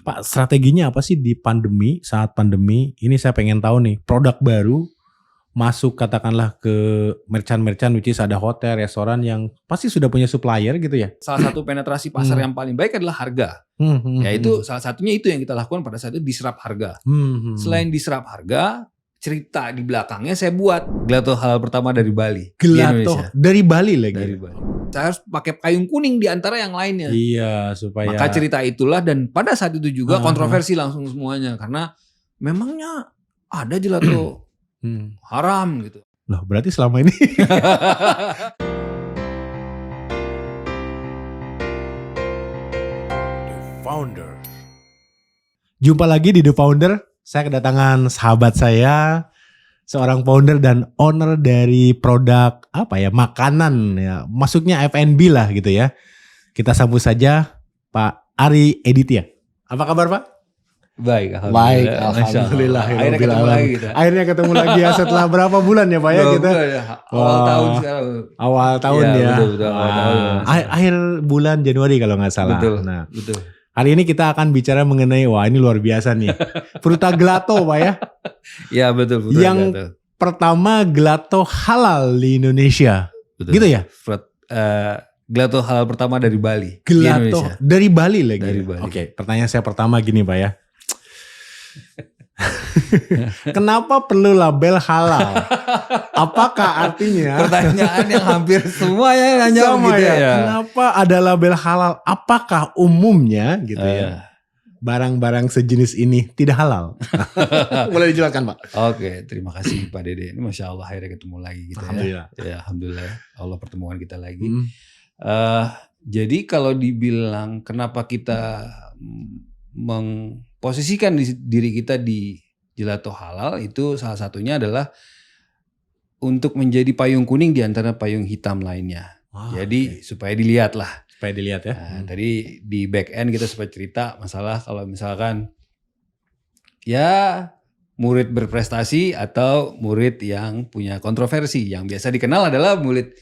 Pak, strateginya apa sih di pandemi, saat pandemi? Ini saya pengen tahu nih, produk baru masuk katakanlah ke merchant-merchant which is ada hotel, restoran yang pasti sudah punya supplier gitu ya. Salah satu penetrasi pasar yang paling baik adalah harga. Yaitu salah satunya itu yang kita lakukan pada saat itu diserap harga. Selain diserap harga, cerita di belakangnya saya buat gelato halal pertama dari Bali. Gelato dari Bali lagi. Dari Bali. Saya harus pakai payung kuning di antara yang lainnya. Iya, supaya maka cerita itulah, dan pada saat itu juga kontroversi langsung semuanya karena memangnya ada gelato haram gitu. Loh, berarti selama ini The Founder. Jumpa lagi di The Founder. Saya kedatangan sahabat saya, seorang founder dan owner dari produk apa ya, makanan ya, masuknya F&B lah gitu ya. Kita sambut saja Pak Ari Editya. Apa kabar Pak? Baik, alhamdulillah. Akhirnya ketemu lagi kita. Akhirnya ketemu lagi ya setelah berapa bulan ya Pak ya kita? Awal tahun sekarang. Awal tahun ya. Betul, awal tahun. Akhir bulan Januari kalau nggak salah. Betul. Nah, betul. Hari ini kita akan bicara mengenai, wah ini luar biasa nih, Fruta Gelato Pak ya. Ya betul. Yang gelato. Pertama gelato halal di Indonesia. Betul. Gitu ya? Gelato halal pertama dari Bali. Gelato dari Bali lagi. Dari Bali. Oke, pertanyaan saya pertama gini Pak ya. Kenapa perlu label halal? Apakah artinya? Pertanyaan yang hampir semua ya nanya gitu ya. Kenapa ada label halal? Apakah umumnya gitu ya? Barang-barang sejenis ini tidak halal? Boleh dijelaskan Pak? Oke, terima kasih Pak Dede. Ini Masya Allah akhirnya ketemu lagi kita. Alhamdulillah. Ya, Alhamdulillah Allah pertemuan kita lagi. Jadi kalau dibilang kenapa kita mengposisikan diri kita di gelato halal, itu salah satunya adalah untuk menjadi payung kuning di antara payung hitam lainnya. Jadi supaya dilihat lah. Supaya dilihat ya. Tadi di back end kita sempat cerita masalah kalau misalkan ya murid berprestasi atau murid yang punya kontroversi. Yang biasa dikenal adalah murid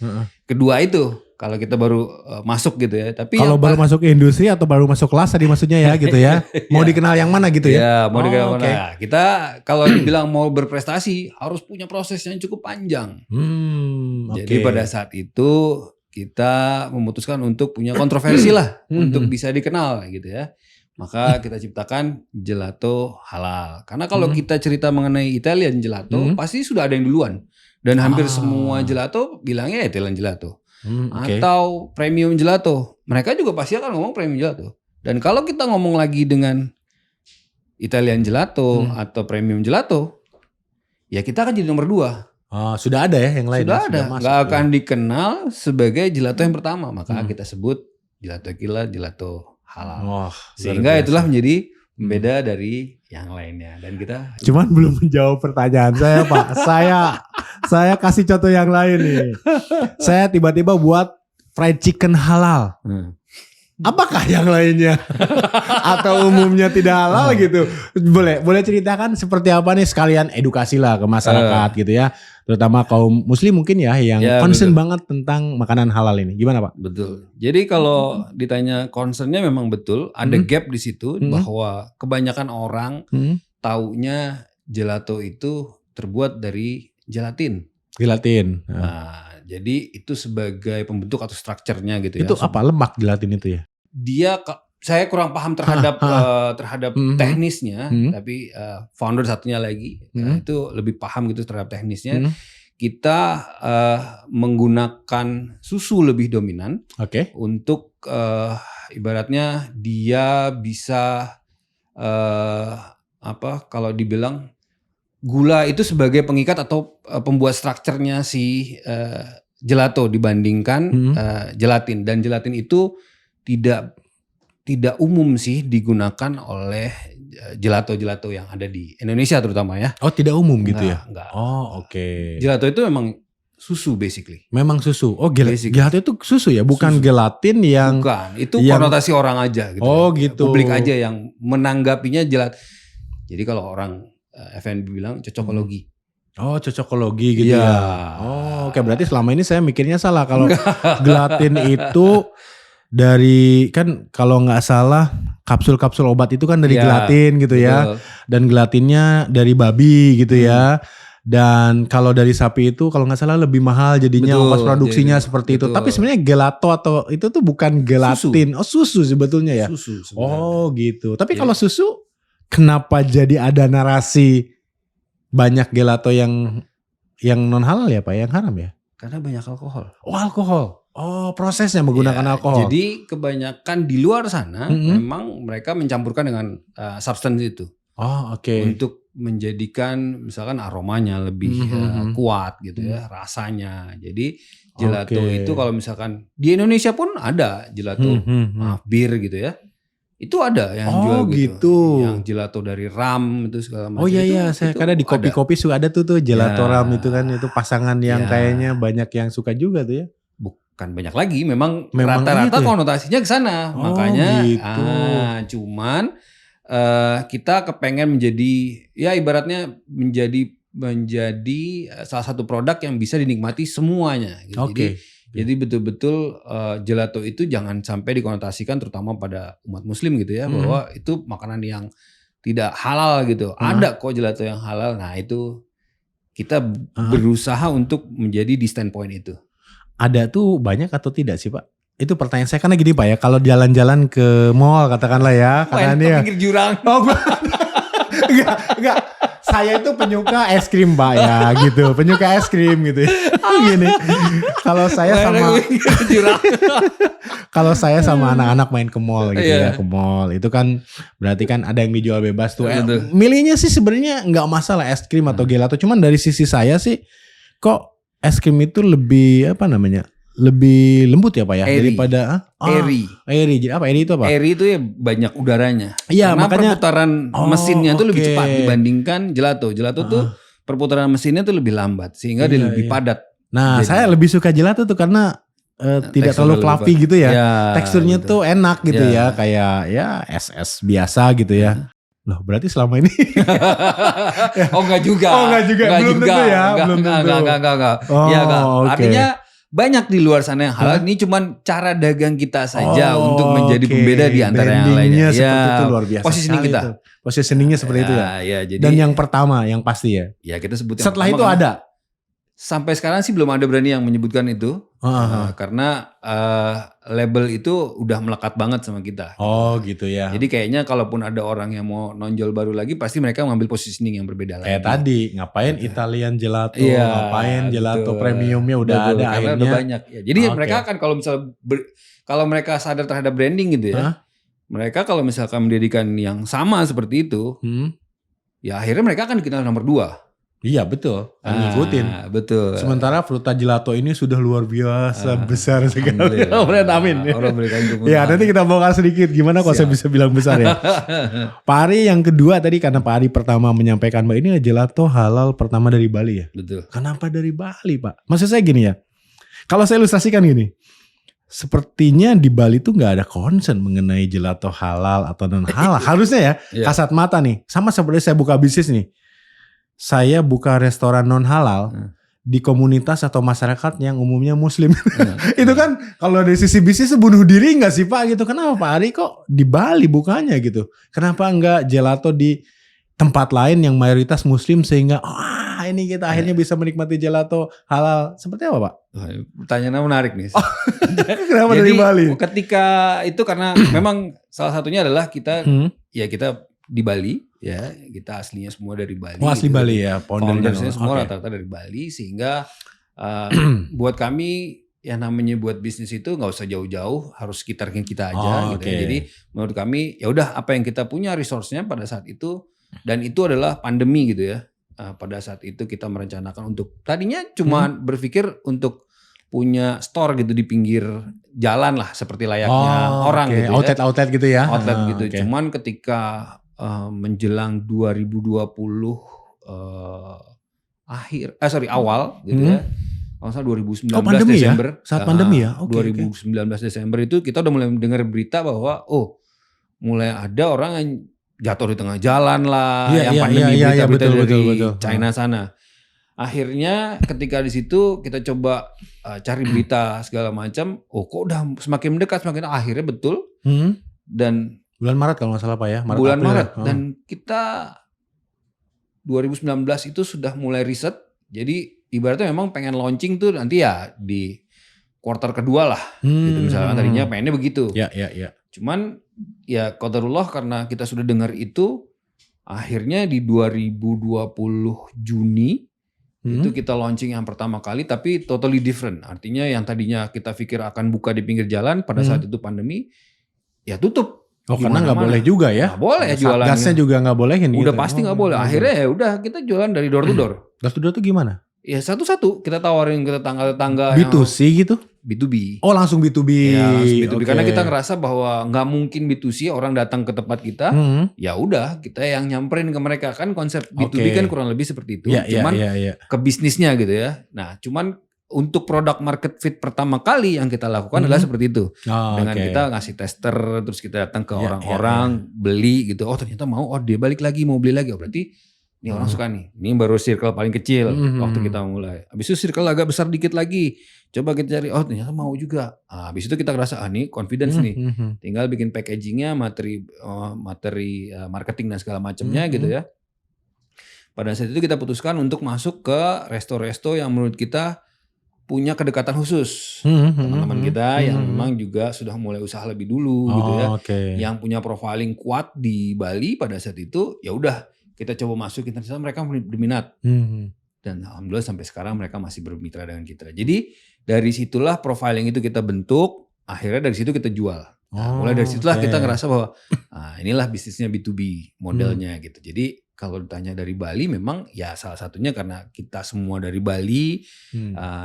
kedua itu. Kalau kita baru masuk gitu ya. Tapi kalau baru masuk industri atau baru masuk kelas tadi maksudnya ya gitu ya. Mau dikenal yang mana gitu ya? Ya mau dikenal mana. Nah, kita kalau dibilang mau berprestasi harus punya proses yang cukup panjang. Jadi pada saat itu kita memutuskan untuk punya kontroversi lah. Untuk bisa dikenal gitu ya. Maka kita ciptakan gelato halal. Karena kalau kita cerita mengenai Italian gelato pasti sudah ada yang duluan. Dan hampir semua gelato bilangnya Italian gelato. Atau premium gelato. Mereka juga pasti akan ngomong premium gelato. Dan kalau kita ngomong lagi dengan Italian gelato atau premium gelato, ya kita akan jadi nomor 2. Sudah ada ya yang lain? Sudah ada. Gak akan dikenal sebagai gelato yang pertama. Maka kita sebut gelato gila, gelato halal. Sehingga itulah menjadi beda dari yang lainnya. Dan kita cuman belum menjawab pertanyaan saya Pak. Saya kasih contoh yang lain nih. Saya tiba-tiba buat fried chicken halal. Apakah yang lainnya? Atau umumnya tidak halal gitu? Boleh ceritakan seperti apa nih, sekalian edukasi lah ke masyarakat gitu ya. Terutama kaum muslim mungkin ya yang concern banget tentang makanan halal ini. Gimana Pak? Betul. Jadi kalau ditanya concernnya memang betul. Ada gap di situ bahwa kebanyakan orang taunya gelato itu terbuat dari gelatin. Nah, jadi itu sebagai pembentuk atau strukturnya gitu ya. Itu apa, lemak gelatin itu ya? Saya kurang paham terhadap teknisnya, tapi founder satunya lagi itu lebih paham gitu terhadap teknisnya. Kita menggunakan susu lebih dominan untuk ibaratnya dia bisa kalau dibilang gula itu sebagai pengikat atau pembuat strukturnya si gelato dibandingkan gelatin. Dan gelatin itu tidak umum sih digunakan oleh gelato-gelato yang ada di Indonesia terutama ya. Oh, tidak umum gitu ya? Enggak. Oh, oke. Gelato itu memang susu basically. Memang susu. Oh, gelato itu susu ya, bukan susu. Gelatin yang bukan. Itu konotasi orang aja gitu. Oh, gitu. Publik aja yang menanggapinya gelato. Jadi kalau orang F&B bilang cocokologi. Oh, cocokologi gitu ya. Oh, oke, berarti selama ini saya mikirnya salah kalau gelatin itu dari kan kalau nggak salah kapsul-kapsul obat itu kan dari gelatin gitu ya. Dan gelatinnya dari babi gitu ya. Dan kalau dari sapi itu kalau nggak salah lebih mahal jadinya ongkos produksinya seperti itu. Tapi sebenarnya gelato atau itu tuh bukan gelatin. Susu. Oh susu sebetulnya ya. Susu sebenarnya. Oh gitu. Tapi kalau susu kenapa jadi ada narasi banyak gelato yang non halal ya Pak, yang haram ya? Karena banyak alkohol. Oh alkohol. Oh prosesnya menggunakan alkohol. Jadi kebanyakan di luar sana memang mereka mencampurkan dengan substance itu. Oh oke. Untuk menjadikan misalkan aromanya lebih kuat gitu ya, rasanya. Jadi gelato itu kalau misalkan di Indonesia pun ada gelato, bir gitu ya. Itu ada yang jual gitu. Yang gelato dari ram itu segala macam. Oh iya saya karena di kopi-kopi suka ada tuh gelato ram itu kan, itu pasangan yang kayaknya banyak yang suka juga tuh ya. Bukan banyak lagi, memang rata-rata gitu konotasinya ke sana. Makanya gitu. Cuman kita kepengen menjadi ya ibaratnya menjadi salah satu produk yang bisa dinikmati semuanya gitu. Jadi betul-betul gelato itu jangan sampai dikonotasikan terutama pada umat muslim gitu ya, bahwa itu makanan yang tidak halal gitu. Ada kok gelato yang halal. Nah, itu kita berusaha untuk menjadi di standpoint itu. Ada tuh banyak atau tidak sih Pak? Itu pertanyaan saya karena gini Pak ya, kalau jalan-jalan ke mall katakanlah ya, main ke pinggir jurang. Oh enggak. Saya itu penyuka es krim Pak ya gitu, penyuka es krim gitu. Oh gini, kalau saya sama anak-anak main ke mall gitu ya, ke mall itu kan berarti kan ada yang dijual bebas tuh. Milihnya sih sebenarnya nggak masalah es krim atau gelato, cuman dari sisi saya sih kok es krim itu lebih lebih lembut ya Pak ya daripada airy. Jadi apa airy itu apa? Airy itu ya banyak udaranya. Iya, karena makanya perputaran mesinnya tuh lebih cepat dibandingkan gelato. Gelato tuh perputaran mesinnya tuh lebih lambat sehingga dia lebih padat. Nah, saya lebih suka gelato tuh karena tidak terlalu fluffy gitu ya. Teksturnya tuh enak gitu ya, kayak ya es biasa gitu ya. Loh, berarti selama ini enggak juga. Belum tentu ya. Enggak. Artinya banyak di luar sana yang halal. Ini cuman cara dagang kita saja untuk menjadi pembeda di antara yang lainnya. Seperti itu luar biasa. Positioning kita. Positioningnya seperti itu ya. Jadi, dan yang pertama yang pasti ya. Ya kita sebut yang setelah itu ada. Sampai sekarang sih belum ada berani yang menyebutkan itu. Karena label itu udah melekat banget sama kita. Oh gitu ya. Jadi kayaknya kalaupun ada orang yang mau nonjol baru lagi, pasti mereka mengambil positioning yang berbeda lagi. Kayak tadi, ngapain Italian gelato, ngapain gelato premiumnya udah ada akhirnya. Udah banyak. Ya, jadi mereka akan kalau misalnya kalau mereka sadar terhadap branding gitu ya, mereka kalau misalkan mendirikan yang sama seperti itu, ya akhirnya mereka akan dikenal nomor 2. Iya betul, ngikutin. Betul. Sementara Fruta Gelato ini sudah luar biasa besar sekali. Amin. Ya nanti kita bongkar sedikit gimana kok saya bisa bilang besar ya. Pak Ari yang kedua tadi karena Pak Ari pertama menyampaikan bahwa ini gelato halal pertama dari Bali ya. Betul. Kenapa dari Bali Pak? Maksud saya gini ya, kalau saya ilustrasikan gini. Sepertinya di Bali tuh nggak ada concern mengenai gelato halal atau non halal. Harusnya ya, kasat mata nih. Sama seperti saya buka bisnis nih. Saya buka restoran non halal di komunitas atau masyarakat yang umumnya muslim. Itu kan kalau dari sisi bisnis bunuh diri nggak sih Pak gitu. Kenapa Pak Ari kok di Bali bukanya gitu? Kenapa nggak gelato di tempat lain yang mayoritas muslim sehingga ini kita akhirnya bisa menikmati gelato halal. Seperti apa Pak? Pertanyaannya menarik nih. Kenapa dari Bali? Ketika itu karena memang salah satunya adalah kita kita di Bali ya, kita aslinya semua dari Bali. Asli gitu. Bali ya, foundersnya semua rata-rata dari Bali sehingga buat kami yang namanya buat bisnis itu nggak usah jauh-jauh, harus sekitar kita aja gitu. Jadi menurut kami ya udah apa yang kita punya resource-nya pada saat itu, dan itu adalah pandemi gitu ya. Pada saat itu kita merencanakan untuk tadinya cuma berpikir untuk punya store gitu di pinggir jalan lah seperti layaknya orang gitu ya. Outlet gitu ya. Outlet gitu. Cuman ketika menjelang 2020 awal gitu ya. Kalau 2019 Desember. Ya? Saat pandemi ya. 2019 Desember itu kita udah mulai dengar berita bahwa mulai ada orang yang jatuh di tengah jalan lah, yang pandemi berita-berita dari China sana. akhirnya ketika di situ kita coba cari berita segala macam, kok udah semakin mendekat akhirnya betul. Dan bulan Maret kalau nggak salah Pak ya. Bulan Maret. Dan kita 2019 itu sudah mulai riset. Jadi ibaratnya memang pengen launching tuh nanti ya di kuartal kedua lah. Gitu misalnya tadinya pengennya begitu. Ya. Cuman ya qadarullah karena kita sudah dengar itu, akhirnya di 2020 Juni itu kita launching yang pertama kali, tapi totally different. Artinya yang tadinya kita pikir akan buka di pinggir jalan, pada saat itu pandemi, ya tutup. Karena nggak boleh juga ya. Nggak boleh jualan. Satgasnya juga nggak bolehin. Udah pasti nggak boleh. Akhirnya ya udah kita jualan dari door to door. Door to door tuh gimana? Ya satu-satu kita tawarin ke tetangga-tetangga. B2C gitu? B2B. Oh langsung B2B. Ya, langsung B2B. Okay. Karena kita ngerasa bahwa nggak mungkin B2C orang datang ke tempat kita. Ya udah kita yang nyamperin ke mereka. Kan konsep B2B kan kurang lebih seperti itu. Cuman ke bisnisnya gitu ya. Nah cuman untuk produk market fit pertama kali yang kita lakukan adalah seperti itu. Dengan kita ngasih tester, terus kita datang ke orang-orang beli gitu. Oh ternyata mau, dia balik lagi mau beli lagi. Oh berarti ini orang suka nih. Ini baru circle paling kecil waktu kita mulai. Habis itu circle agak besar dikit lagi. Coba kita cari, ternyata mau juga. Habis itu kita ngerasa, nih confidence nih. Tinggal bikin packagingnya, materi marketing dan segala macamnya gitu ya. Pada saat itu kita putuskan untuk masuk ke resto-resto yang menurut kita punya kedekatan khusus. Teman-teman kita yang memang juga sudah mulai usaha lebih dulu gitu ya. Yang punya profiling kuat di Bali pada saat itu, ya udah. Kita coba masuk, ternyata mereka berminat. Dan alhamdulillah sampai sekarang mereka masih bermitra dengan kita. Jadi dari situlah profiling itu kita bentuk, akhirnya dari situ kita jual. Nah, mulai dari situlah kita ngerasa bahwa inilah bisnisnya B2B modelnya gitu. Jadi kalau ditanya dari Bali memang ya salah satunya karena kita semua dari Bali,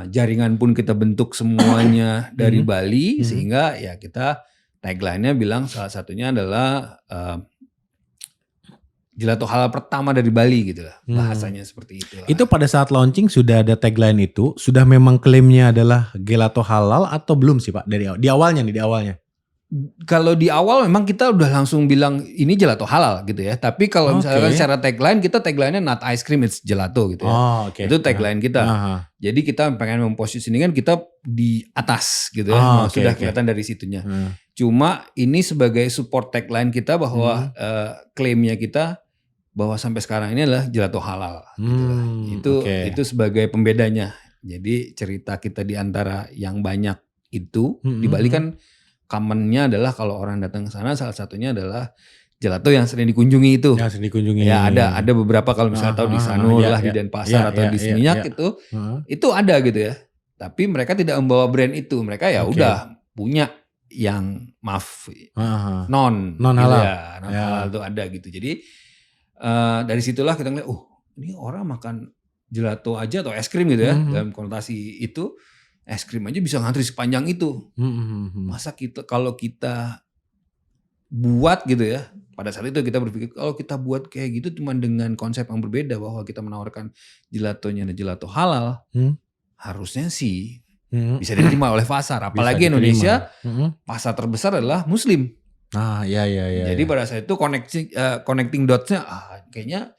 jaringan pun kita bentuk semuanya dari Bali, sehingga ya kita tagline-nya bilang salah satunya adalah gelato halal pertama dari Bali gitu lah. Bahasanya seperti itu lah. Itu pada saat launching sudah ada tagline itu, sudah memang klaimnya adalah gelato halal atau belum sih Pak? Di awalnya. Kalau di awal memang kita udah langsung bilang ini gelato halal gitu ya. Tapi kalau misalkan secara tagline, kita tagline-nya not ice cream, it's gelato gitu ya. Itu tagline kita. Jadi kita pengen memposisikan kita di atas gitu ya. Sudah kelihatan dari situnya. Cuma ini sebagai support tagline kita bahwa klaimnya kita bahwa sampai sekarang ini adalah gelato halal. Gitu. Itu sebagai pembedanya. Jadi cerita kita di antara yang banyak itu di Bali kan commonnya adalah kalau orang datang ke sana salah satunya adalah gelato yang sering dikunjungi itu. Yang sering dikunjungi. Ya ada beberapa kalau misalnya tahu di Sanur lah di Denpasar atau di Seminyak itu ada gitu ya. Tapi mereka tidak membawa brand itu. Mereka ya udah punya yang non halal. Non halal itu ada gitu. Jadi dari situlah kita ngeliat, ini orang makan gelato aja atau es krim gitu ya, dalam konotasi itu, es krim aja bisa ngantri sepanjang itu. Masa kalau kita buat gitu ya, pada saat itu kita berpikir kalau kita buat kayak gitu cuma dengan konsep yang berbeda bahwa kita menawarkan gelatonya ada gelato halal, harusnya sih bisa diterima oleh pasar. Apalagi Indonesia, pasar terbesar adalah Muslim. Iya. Jadi pada saat itu connecting dots-nya kayaknya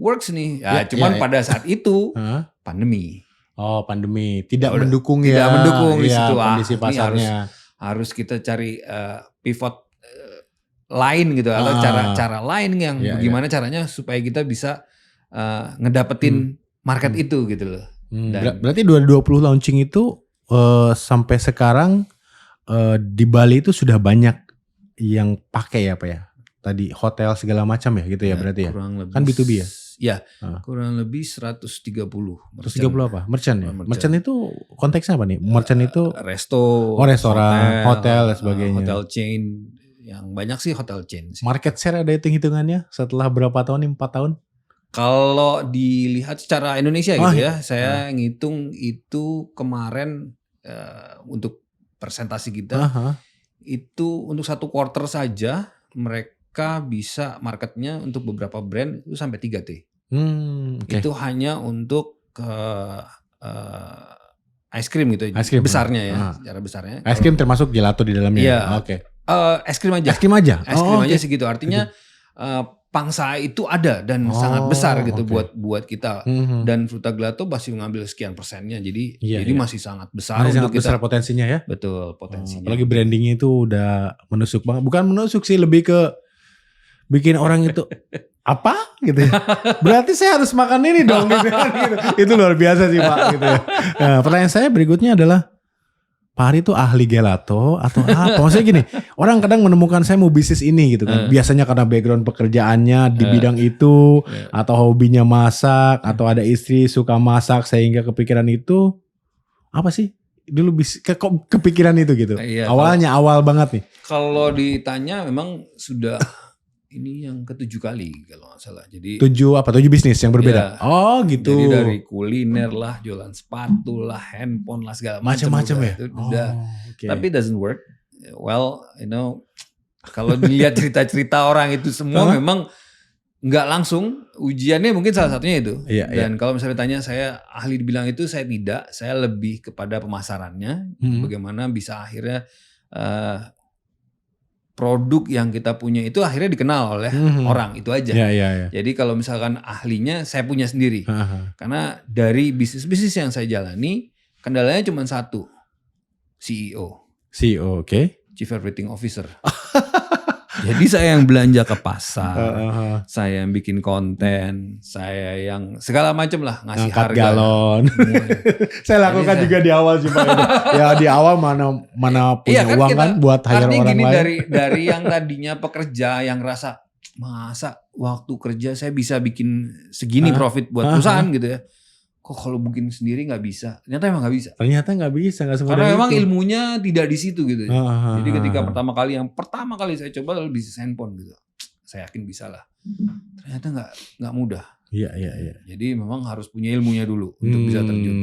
works nih. Cuman pada saat itu pandemi. Pandemi tidak mendukung di situ. Kondisi pasarnya. Harus kita cari pivot lain gitu atau cara lain yang bagaimana caranya supaya kita bisa ngedapetin market itu gitu loh. Berarti 2020 launching itu sampai sekarang di Bali itu sudah banyak yang pakai ya Pak ya? Tadi hotel segala macam ya gitu ya berarti ya? Lebih, kan B2B ya? Ya, kurang lebih 130. 130 apa? Merchant ya? Merchant itu konteksnya apa nih? Merchant itu restoran, hotel dan sebagainya. Hotel chain, yang banyak sih hotel chain. Market share ada hitung-hitungannya setelah berapa tahun nih? 4 tahun? Kalau dilihat secara Indonesia gitu ya, saya ngitung itu kemarin untuk presentasi kita, itu untuk 1 quarter saja mereka bisa marketnya untuk beberapa brand itu sampai 3T. Itu hanya untuk ice cream gitu, besarnya ya, secara besarnya. Ice cream termasuk gelato di dalamnya. Iya. Es krim aja. Es krim aja. Segitu. Artinya pangsa itu ada dan sangat besar gitu buat kita. Mhm. Dan Frutagelato masih mengambil sekian persennya, jadi Iya. masih sangat besar Masih untuk sangat besar kita. potensinya ya. Betul, potensinya. Apalagi brandingnya itu udah menusuk banget. Bukan menusuk sih, lebih ke bikin orang itu apa gitu ya. Berarti saya harus makan ini dong gitu kan, gitu. Itu luar biasa sih Pak gitu ya. Nah, pertanyaan saya berikutnya adalah, Pak Ari itu ahli gelato atau apa? Maksudnya gini, orang kadang menemukan saya mau bisnis ini gitu kan. Biasanya karena background pekerjaannya di bidang itu, atau hobinya masak, atau ada istri suka masak sehingga kepikiran itu. Apa sih? Dulu kok kepikiran itu gitu. Iya, Awalnya awal banget nih. Kalau ditanya memang sudah ini yang ke-7 kali kalau nggak salah. Jadi 7 bisnis yang berbeda. Ya, oh gitu. Jadi dari kuliner lah, jualan sepatu lah, handphone lah, segala macam-macam ya. Itu udah. Okay. Tapi it doesn't work. Well, kalau dilihat cerita-cerita orang itu semua memang nggak langsung. Ujiannya mungkin salah satunya itu. Dan kalau misalnya tanya saya ahli dibilang itu, saya tidak. Saya lebih kepada pemasarannya. Bagaimana bisa akhirnya produk yang kita punya itu akhirnya dikenal oleh orang, itu aja. Jadi kalau misalkan ahlinya saya punya sendiri. Karena dari bisnis-bisnis yang saya jalani, kendalanya cuma satu. CEO, oke. Chief Operating Officer. Jadi saya yang belanja ke pasar, saya yang bikin konten, saya yang segala macam lah, ngasih angkat harga. Galon. Saya lakukan juga di awal sih Pak. Ya di awal mana punya uang kan buat hire orang gini, lain. dari yang tadinya pekerja yang rasa masa waktu kerja saya bisa bikin segini profit buat perusahaan gitu ya. Kok kalau bikin sendiri nggak bisa? Ternyata emang nggak bisa. Nggak semudah Karena memang itu. ilmunya tidak di situ gitu. Jadi ketika pertama kali saya coba lalu bisnis handphone gitu, saya yakin bisa lah. Ternyata nggak mudah. Iya. Jadi memang harus punya ilmunya dulu untuk bisa terjun.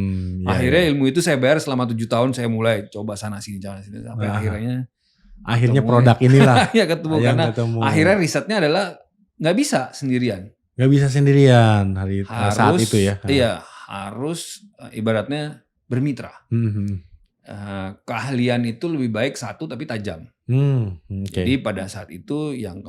Akhirnya ilmu itu saya bayar selama 7 tahun, saya mulai coba sana sini sampai akhirnya produk inilah. Ya ketemu karena akhirnya risetnya adalah nggak bisa sendirian. Nggak bisa sendirian saat itu ya. Iya. Harus ibaratnya bermitra. Keahlian itu lebih baik satu tapi tajam. Jadi pada saat itu yang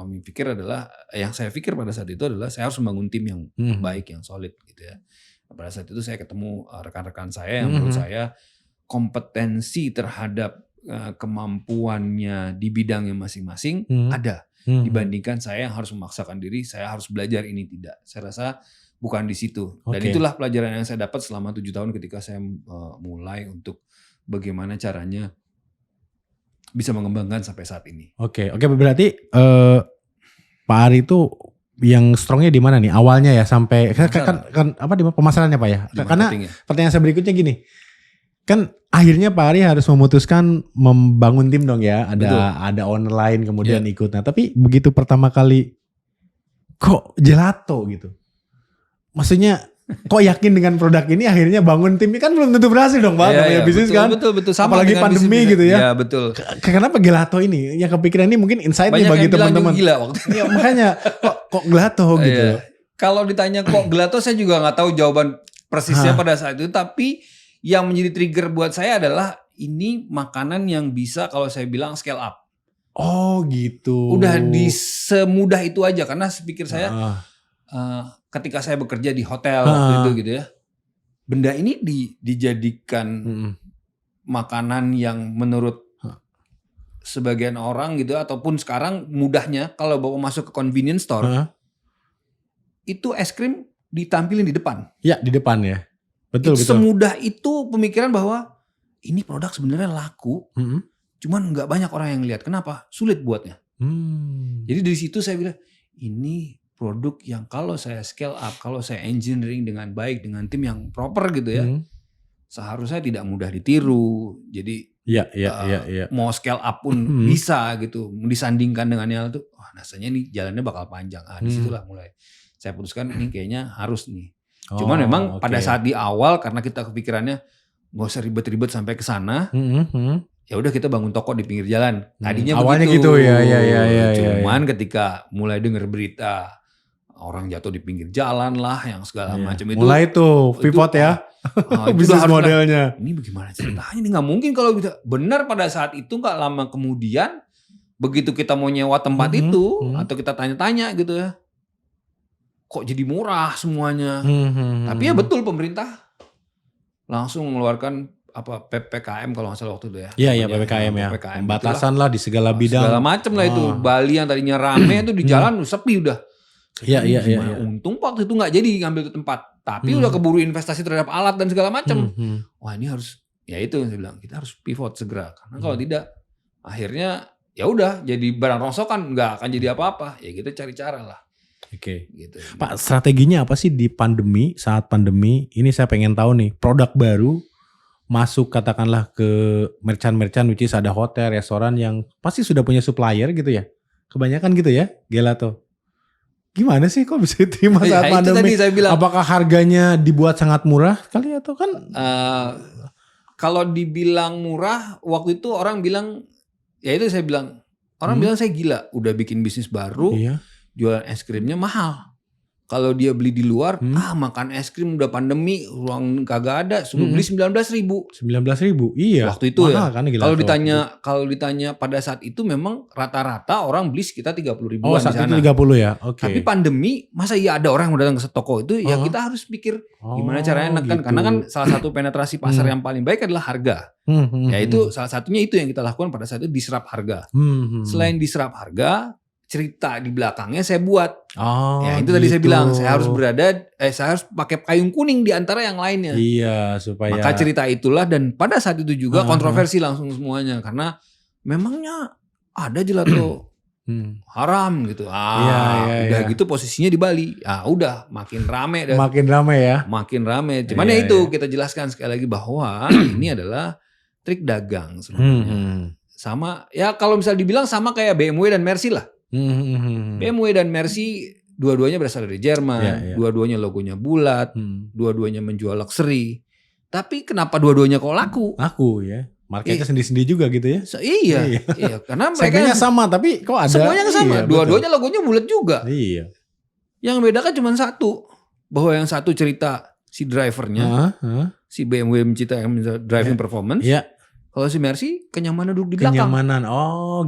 saya pikir pada saat itu adalah saya harus membangun tim yang baik, yang solid gitu ya. Pada saat itu saya ketemu rekan-rekan saya yang menurut saya kompetensi terhadap kemampuannya di bidangnya masing-masing ada. Dibandingkan saya yang harus memaksakan diri, saya harus belajar ini tidak. Saya rasa bukan di situ. Dan itulah pelajaran yang saya dapat selama 7 tahun ketika saya mulai untuk bagaimana caranya bisa mengembangkan sampai saat ini. Oke, berarti Pak Ari itu yang strongnya di mana nih awalnya ya sampai kan apa di pemasarannya Pak ya? Karena pertanyaan saya berikutnya gini. Kan akhirnya Pak Ari harus memutuskan membangun tim dong ya. Ada owner lain kemudian ikut. Nah, tapi begitu pertama kali kok gelato gitu. Maksudnya kok yakin dengan produk ini akhirnya bangun tim ini kan belum tentu berhasil dong Pak. Namanya bisnis kan. Betul. Sama apalagi pandemi gitu ya. Iya betul. Kenapa gelato ini? Yang kepikiran ini mungkin insight nih bagi teman-teman. Gila waktu itu. Ya, makanya kok gelato gitu. Kalau ditanya kok gelato saya juga nggak tahu jawaban persisnya pada saat itu. Tapi yang menjadi trigger buat saya adalah ini makanan yang bisa kalau saya bilang scale up. Oh gitu. Udah semudah itu aja karena pikir saya ketika saya bekerja di hotel waktu itu gitu ya. Benda ini dijadikan makanan yang menurut sebagian orang gitu ataupun sekarang mudahnya kalau bawa masuk ke convenience store itu es krim ditampilin di depan. Ya di depan ya. Betul. Semudah itu pemikiran bahwa ini produk sebenarnya laku. Cuman nggak banyak orang yang lihat. Kenapa? Sulit buatnya. Jadi dari situ saya bilang ini produk yang kalau saya scale up, kalau saya engineering dengan baik, dengan tim yang proper gitu ya, seharusnya tidak mudah ditiru. Jadi mau scale up pun bisa gitu. Disandingkan dengan yang itu, rasanya nih jalannya bakal panjang. Disitulah mulai saya putuskan ini kayaknya harus nih. Cuman memang pada saat di awal karena kita kepikirannya nggak usah ribet-ribet sampai ke sana. Ya udah kita bangun toko di pinggir jalan. Tadinya awalnya begitu. Gitu ya. Cuman ketika mulai dengar berita orang jatuh di pinggir jalan lah yang segala macam itu. Mulai tuh pivot ya. Bisnis modelnya. Ini bagaimana ceritanya? Ini nggak mungkin kalau bisa. Benar pada saat itu nggak lama kemudian begitu kita mau nyewa tempat itu atau kita tanya-tanya gitu ya. kok jadi murah semuanya. Tapi ya betul pemerintah langsung mengeluarkan apa PPKM kalau nggak salah waktu itu ya. Iya PPKM ya. Pembatasan lah di segala bidang. Segala macam lah itu. Bali yang tadinya rame itu di jalan sepi udah. Iya. Untung waktu itu nggak jadi ngambil ke tempat. Tapi udah keburu investasi terhadap alat dan segala macam. Wah ini harus, ya itu yang saya bilang, kita harus pivot segera. Karena kalau tidak, akhirnya ya udah jadi barang rongsokan, nggak akan jadi apa-apa. Ya kita cari cara lah. Oke. Gitu. Pak, strateginya apa sih di pandemi, saat pandemi? Ini saya pengen tahu nih, produk baru masuk katakanlah ke merchant-merchant, which is ada hotel, restoran yang pasti sudah punya supplier gitu ya. Kebanyakan gitu ya, Gelato. Gimana sih kok bisa diterima saat pandemi? Tadi saya bilang, apakah harganya dibuat sangat murah kali atau kan? Kalau dibilang murah, waktu itu orang bilang, ya itu saya bilang, orang bilang saya gila, udah bikin bisnis baru, jualan es krimnya mahal. Kalau dia beli di luar, makan es krim udah pandemi, ruang kagak ada, suruh beli 19.000. 19.000, iya. Waktu itu mahal, ya. Kan, kalau ditanya pada saat itu memang rata-rata orang beli sekitar 30.000 di sana. Saat itu 30 ya, oke. Tapi pandemi, masa iya ada orang yang datang ke toko itu, ya kita harus pikir gimana caranya nekan. Gitu. Karena kan salah satu penetrasi pasar yang paling baik adalah harga. Yaitu salah satunya itu yang kita lakukan pada saat itu, diserap harga. Selain diserap harga, cerita di belakangnya saya buat. Ya itu gitu. Tadi saya bilang saya harus pakai payung kuning di antara yang lainnya. Iya, supaya maka cerita itulah, dan pada saat itu juga kontroversi langsung semuanya karena memangnya ada gelato haram gitu. Udah gitu posisinya di Bali. Udah makin rame dan makin rame ya. Makin rame. Cuman itu kita jelaskan sekali lagi bahwa ini adalah trik dagang sebenarnya. Sama ya kalau misalnya dibilang sama kayak BMW dan Mercy lah. BMW dan Mercy dua-duanya berasal dari Jerman, dua-duanya logonya bulat, dua-duanya menjual luxury. Tapi kenapa dua-duanya kok laku? Laku ya. Marketnya sendiri-sendiri juga gitu ya. Iya, karena mereka segmennya sama tapi kok ada semuanya sama. Dua-duanya logonya bulat juga. Iya. Yang bedakan cuma satu, bahwa yang satu cerita si drivernya, si BMW mencipta yang driving performance. Iya. Kalau si Mercy kenyamanan duduk di belakang. Kenyamanan,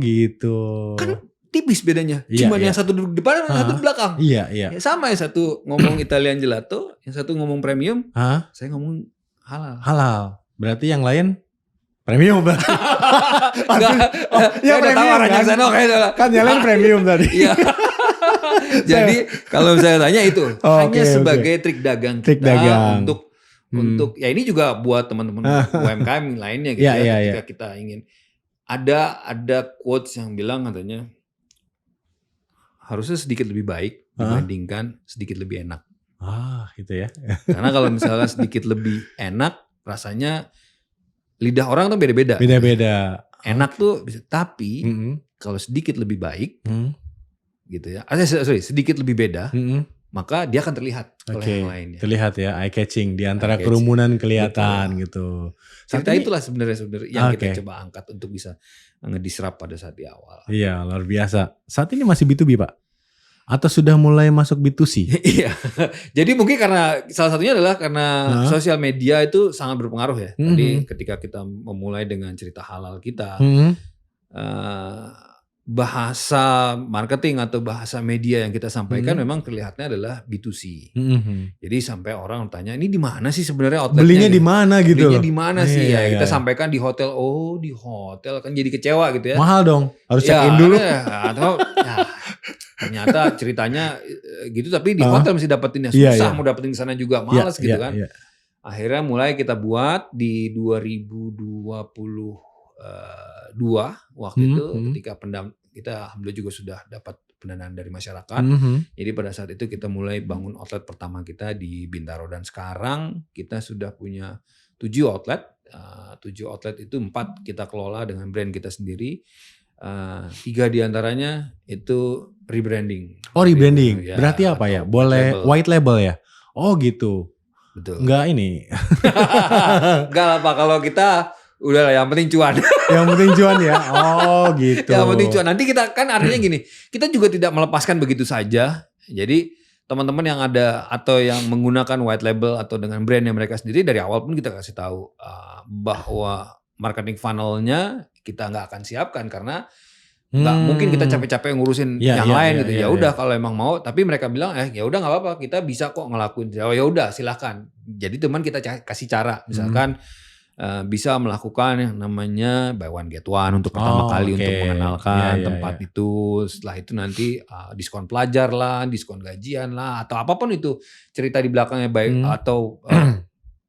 gitu. Kan tipis bedanya. Cuma yang satu duduk di depan, yang satu di belakang. Iya. Ya, sama, yang satu ngomong Italian gelato, yang satu ngomong premium. Saya ngomong halal. Halal. Berarti yang lain premium berarti. Ya udah tawaran yang sana kan yang lain premium tadi. Iya. Jadi kalau saya tanya itu hanya sebagai trik dagang kita untuk ya ini juga buat teman-teman UMKM lainnya gitu ketika kita ingin ada quotes yang bilang katanya harusnya sedikit lebih baik dibandingkan sedikit lebih enak. Gitu ya. Karena kalau misalnya sedikit lebih enak, rasanya lidah orang tuh beda-beda. Beda-beda. Enak tuh bisa, tapi kalau sedikit lebih baik, gitu ya. Sedikit lebih beda, maka dia akan terlihat oleh yang lainnya. Terlihat ya, eye catching di antara kerumunan kelihatan gitu. Cerita itulah sebenarnya yang kita coba angkat untuk bisa ngedisrupt pada saat di awal. Iya, luar biasa. Saat ini masih B2B, Pak? Atau sudah mulai masuk B2C? Iya. Jadi mungkin karena salah satunya adalah karena sosial media itu sangat berpengaruh ya. Tadi ketika kita memulai dengan cerita halal kita, bahasa marketing atau bahasa media yang kita sampaikan memang terlihatnya adalah B2C. Jadi sampai orang tanya, ini di mana sih sebenarnya outletnya? Belinya di mana gitu? Belinya di mana sih? Kita sampaikan di hotel. Oh, di hotel kan jadi kecewa gitu ya. Mahal dong. Harus check in dulu. Atau ternyata ceritanya gitu, tapi di hotel mesti dapetinnya susah, mau dapetin di sana juga males gitu kan. Akhirnya mulai kita buat di 2022 waktu itu ketika kita alhamdulillah juga sudah dapat pendanaan dari masyarakat. Jadi pada saat itu kita mulai bangun outlet pertama kita di Bintaro, dan sekarang kita sudah punya 7 outlet. 7 outlet itu 4 kita kelola dengan brand kita sendiri. 3 diantaranya itu rebranding. Oh, rebranding. Ya, berarti apa ya? Boleh white label ya? Oh gitu. Betul. Enggak ini. Enggak lah Pak, kalau kita udah lah, yang penting cuan. Yang penting cuan ya. Oh gitu. Yang penting cuan. Nanti kita kan artinya gini, kita juga tidak melepaskan begitu saja. Jadi teman-teman yang ada atau yang menggunakan white label atau dengan brand yang mereka sendiri, dari awal pun kita kasih tahu bahwa marketing funnel-nya kita nggak akan siapkan karena Nggak mungkin kita capek-capek ngurusin yang lain gitu. Ya udah kalau emang mau, tapi mereka bilang ya udah nggak apa-apa, kita bisa kok ngelakuin. Oh ya udah silahkan. Jadi teman kita kasih cara, misalkan bisa melakukan yang namanya buy one get one untuk pertama kali untuk mengenalkan tempat itu. Setelah itu nanti diskon pelajar lah, diskon gajian lah, atau apapun itu cerita di belakangnya baik atau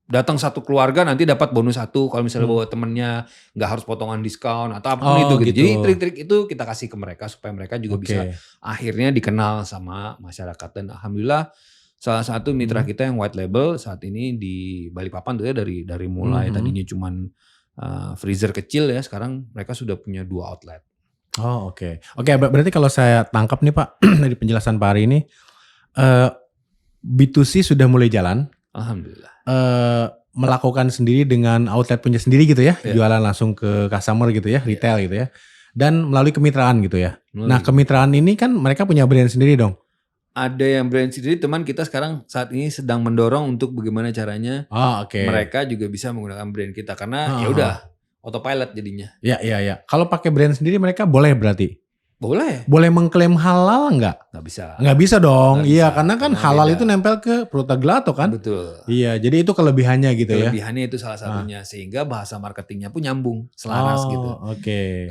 datang satu keluarga nanti dapat bonus 1 kalau misalnya bawa temennya, nggak harus potongan diskon atau apapun itu gitu. Jadi trik-trik itu kita kasih ke mereka supaya mereka juga bisa akhirnya dikenal sama masyarakat. Dan alhamdulillah salah satu mitra kita yang white label saat ini di Balikpapan tuh ya dari mulai tadinya cuman freezer kecil ya, sekarang mereka sudah punya 2 outlet. Oke, berarti kalau saya tangkap nih Pak dari penjelasan Pak Ari ini, B2C sudah mulai jalan. Alhamdulillah. Melakukan sendiri dengan outlet punya sendiri gitu ya, jualan langsung ke customer gitu ya, retail gitu ya, dan melalui kemitraan gitu ya. Nah kemitraan ini kan mereka punya brand sendiri dong. Ada yang brand sendiri, teman kita sekarang saat ini sedang mendorong untuk bagaimana caranya mereka juga bisa menggunakan brand kita karena ya udah autopilot jadinya. Iya. Kalau pakai brand sendiri mereka boleh berarti? Boleh mengklaim halal nggak? Nggak bisa dong. Iya, karena kan halal itu nempel ke Frutagelato kan? Betul. Iya, jadi itu kelebihannya gitu ya. Kelebihannya itu salah satunya sehingga bahasa marketingnya pun nyambung, selaras gitu.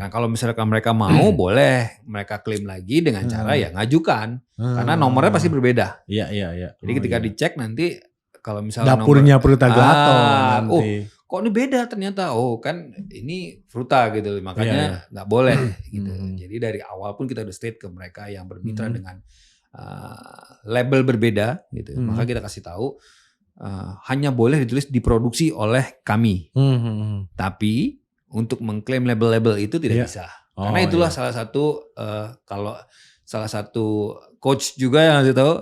Nah, kalau misalkan mereka mau boleh mereka klaim lagi dengan cara ya ngajukan. Karena nomornya pasti berbeda. Iya. Jadi ketika dicek nanti kalau misalnya dapurnya Frutagelato nanti. Kok ini beda ternyata, kan ini Fruta gitu, makanya nggak boleh gitu. Jadi dari awal pun kita udah state ke mereka yang bermitra dengan label berbeda gitu, maka kita kasih tahu hanya boleh ditulis diproduksi oleh kami, tapi untuk mengklaim label-label itu tidak bisa, karena itulah salah satu kalau salah satu coach juga yang ngasih tahu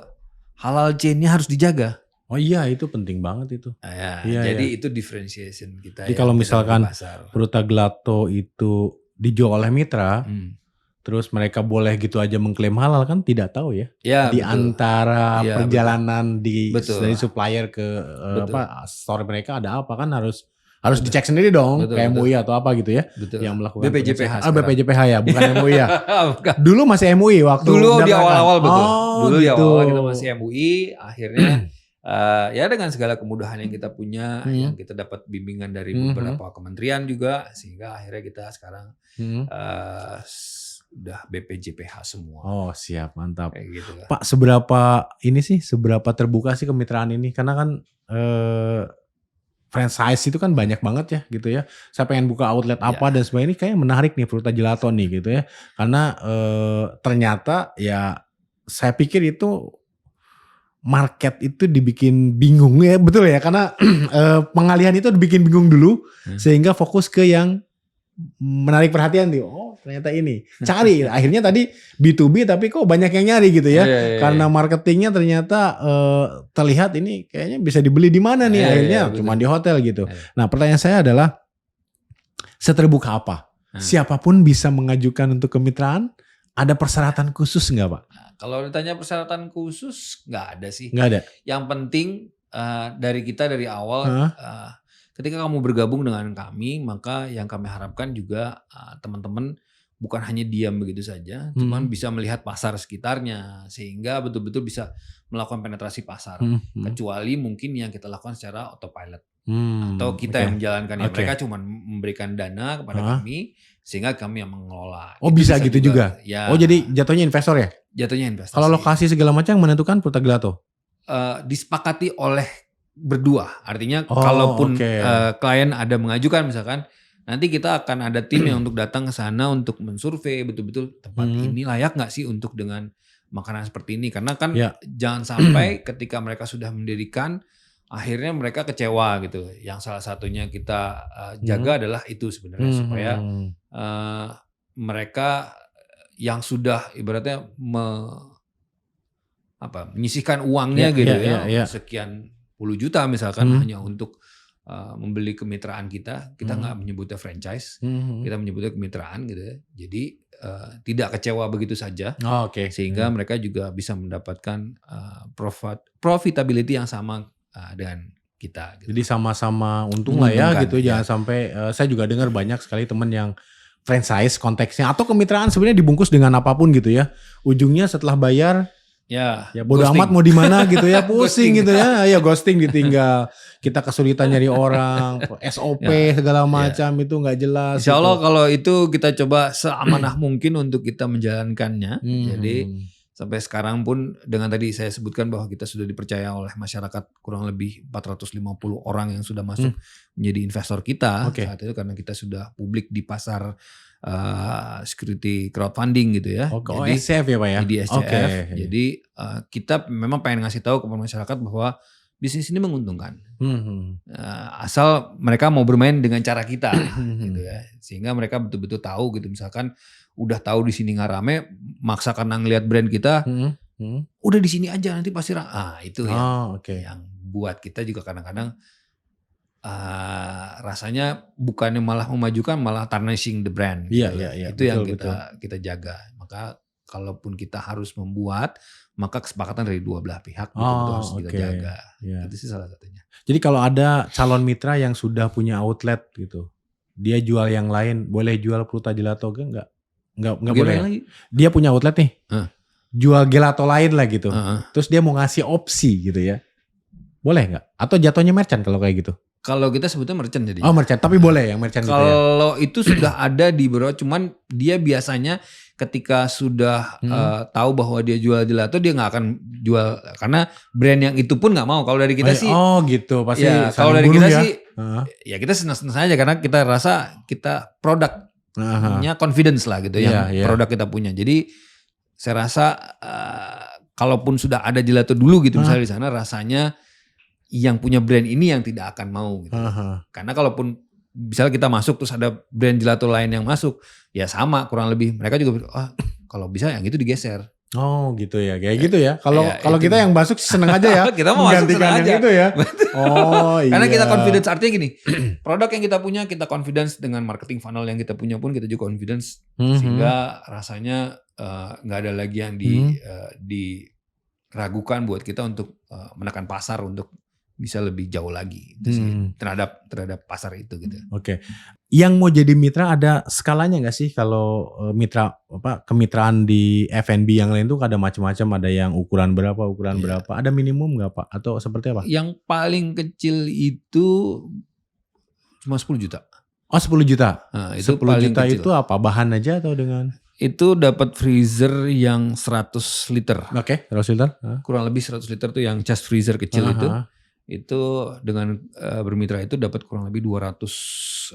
halal chain-nya harus dijaga. Oh iya, itu penting banget itu. Jadi itu differentiation kita. Jadi kalau misalkan Frutagelato itu dijual oleh mitra, terus mereka boleh gitu aja mengklaim halal kan tidak tahu ya. Di antara perjalanan dari supplier ke store mereka ada apa kan harus dicek sendiri dong, kayak MUI atau apa gitu ya. Yang melakukan BPJPH. BPJPH ya, bukan MUI ya. Dulu masih MUI waktu dulu di awal-awal betul. Dulu gitu. di awal kita masih MUI, akhirnya ya dengan segala kemudahan yang kita punya, yang kita dapat bimbingan dari beberapa kementerian juga, sehingga akhirnya kita sekarang udah BPJPH semua. Siap, mantap. Kayak gitu. Pak, seberapa terbuka sih kemitraan ini? Karena kan franchise itu kan banyak banget ya gitu ya. Saya pengen buka outlet apa dan sebagainya, ini kayaknya menarik nih Frutagelato nih gitu ya. Karena ternyata ya saya pikir itu market itu dibikin bingung ya, betul ya, karena pengalihan itu dibikin bingung dulu sehingga fokus ke yang menarik perhatian nih. Ternyata ini cari akhirnya tadi B2B tapi kok banyak yang nyari gitu ya. Karena marketingnya ternyata terlihat ini kayaknya bisa dibeli di mana nih, akhirnya cuma di hotel gitu. Nah pertanyaan saya adalah seterbuka apa? Siapapun bisa mengajukan untuk kemitraan. Ada persyaratan khusus nggak Pak? Kalau ditanya persyaratan khusus nggak ada sih. Nggak ada. Yang penting dari kita dari awal ketika kamu bergabung dengan kami, maka yang kami harapkan juga teman-teman bukan hanya diam begitu saja, cuman bisa melihat pasar sekitarnya sehingga betul-betul bisa melakukan penetrasi pasar. Kecuali mungkin yang kita lakukan secara autopilot. Atau kita yang menjalankan, mereka cuma memberikan dana kepada kami sehingga kami yang mengelola. Bisa gitu juga. Ya. Jadi jatuhnya investor ya? Jatuhnya investasi. Kalau lokasi segala macam menentukan Frutagelato? Disepakati oleh berdua. Artinya kalaupun klien ada mengajukan misalkan, nanti kita akan ada tim yang untuk datang ke sana untuk mensurvei betul-betul tempat ini layak nggak sih untuk dengan makanan seperti ini. Karena kan jangan sampai ketika mereka sudah mendirikan akhirnya mereka kecewa gitu. Yang salah satunya kita jaga adalah itu sebenarnya supaya mereka yang sudah ibaratnya menyisihkan uangnya sekian puluh juta misalkan hanya untuk membeli kemitraan kita nggak menyebutnya franchise, kita menyebutnya kemitraan gitu ya. Jadi tidak kecewa begitu saja, sehingga mereka juga bisa mendapatkan profitability yang sama dengan kita. Gitu. Jadi sama-sama untung lah ya gitu. Jangan sampai saya juga dengar banyak sekali teman yang franchise konteksnya atau kemitraan sebenarnya dibungkus dengan apapun gitu ya. Ujungnya setelah bayar ya bodo amat mau di mana gitu ya, pusing gitu ya. Ya ghosting ditinggal. Kita kesulitan nyari orang, SOP segala macam itu nggak jelas. Insya Allah gitu. kalau itu kita coba seamanah mungkin untuk kita menjalankannya. Jadi sampai sekarang pun dengan tadi saya sebutkan bahwa kita sudah dipercaya oleh masyarakat kurang lebih 450 orang yang sudah masuk menjadi investor kita saat itu karena kita sudah publik di pasar security crowdfunding gitu ya. Jadi SCF ya Pak ya? Di SCF. Jadi kita memang pengen ngasih tahu kepada masyarakat bahwa bisnis ini menguntungkan. Asal mereka mau bermain dengan cara kita gitu ya. Sehingga mereka betul-betul tahu gitu, misalkan udah tahu di sini nggak rame, maksa karena ngelihat brand kita, udah di sini aja nanti pasti itu yang buat kita juga kadang-kadang rasanya bukannya malah memajukan, malah tarnishing the brand. Iya. Itu yang kita jaga. Maka kalaupun kita harus membuat, maka kesepakatan dari dua belah pihak betul-betul harus kita jaga. Itu sih salah satunya. Jadi kalau ada calon mitra yang sudah punya outlet gitu, dia jual yang lain, boleh jual Pluta Gelato enggak? Enggak boleh. Lagi. Dia punya outlet nih. Jual gelato lain lah gitu. Terus dia mau ngasih opsi gitu ya. Boleh enggak? Atau jatuhnya merchant kalau kayak gitu? Kalau kita sebutnya merchant jadi. Merchant, tapi boleh yang merchant gitu ya. Kalau itu sudah ada di beberapa, cuman dia biasanya ketika sudah tahu bahwa dia jual gelato, dia nggak akan jual karena brand yang itu pun nggak mau. Kalau dari kita sih. Oh gitu, pasti. Ya, kalau dari kita sih, ya kita senang-senang aja karena kita rasa kita produknya confidence lah gitu yang produk kita punya. Jadi saya rasa kalaupun sudah ada gelato dulu gitu misalnya di sana, rasanya yang punya brand ini yang tidak akan mau gitu. Karena kalaupun misalnya kita masuk terus ada brand gelato lain yang masuk, ya sama kurang lebih. Mereka juga kalau bisa yang itu digeser. Oh gitu ya, kayak gitu ya. Kalau kita yang masuk seneng aja ya. Kita mau masuk seneng aja. Itu ya. Oh iya. Karena kita confidence, artinya gini, produk yang kita punya kita confidence, dengan marketing funnel yang kita punya pun kita juga confidence, sehingga rasanya nggak ada lagi yang diragukan buat kita untuk menekan pasar untuk bisa lebih jauh lagi terhadap pasar itu gitu. Oke. Yang mau jadi mitra ada skalanya nggak sih kalau kemitraan di F&B yang lain tuh ada macam-macam, ada yang ukuran berapa, ada minimum nggak Pak atau seperti apa? Yang paling kecil itu cuma 10 juta. Oh 10 juta. Nah, itu 10 paling juta kecil. itu apa, bahan aja atau dengan? Itu dapat freezer yang 100 liter. Oke, 100 liter. Kurang lebih 100 liter tuh yang chest freezer kecil itu. Itu dengan bermitra itu dapat kurang lebih 200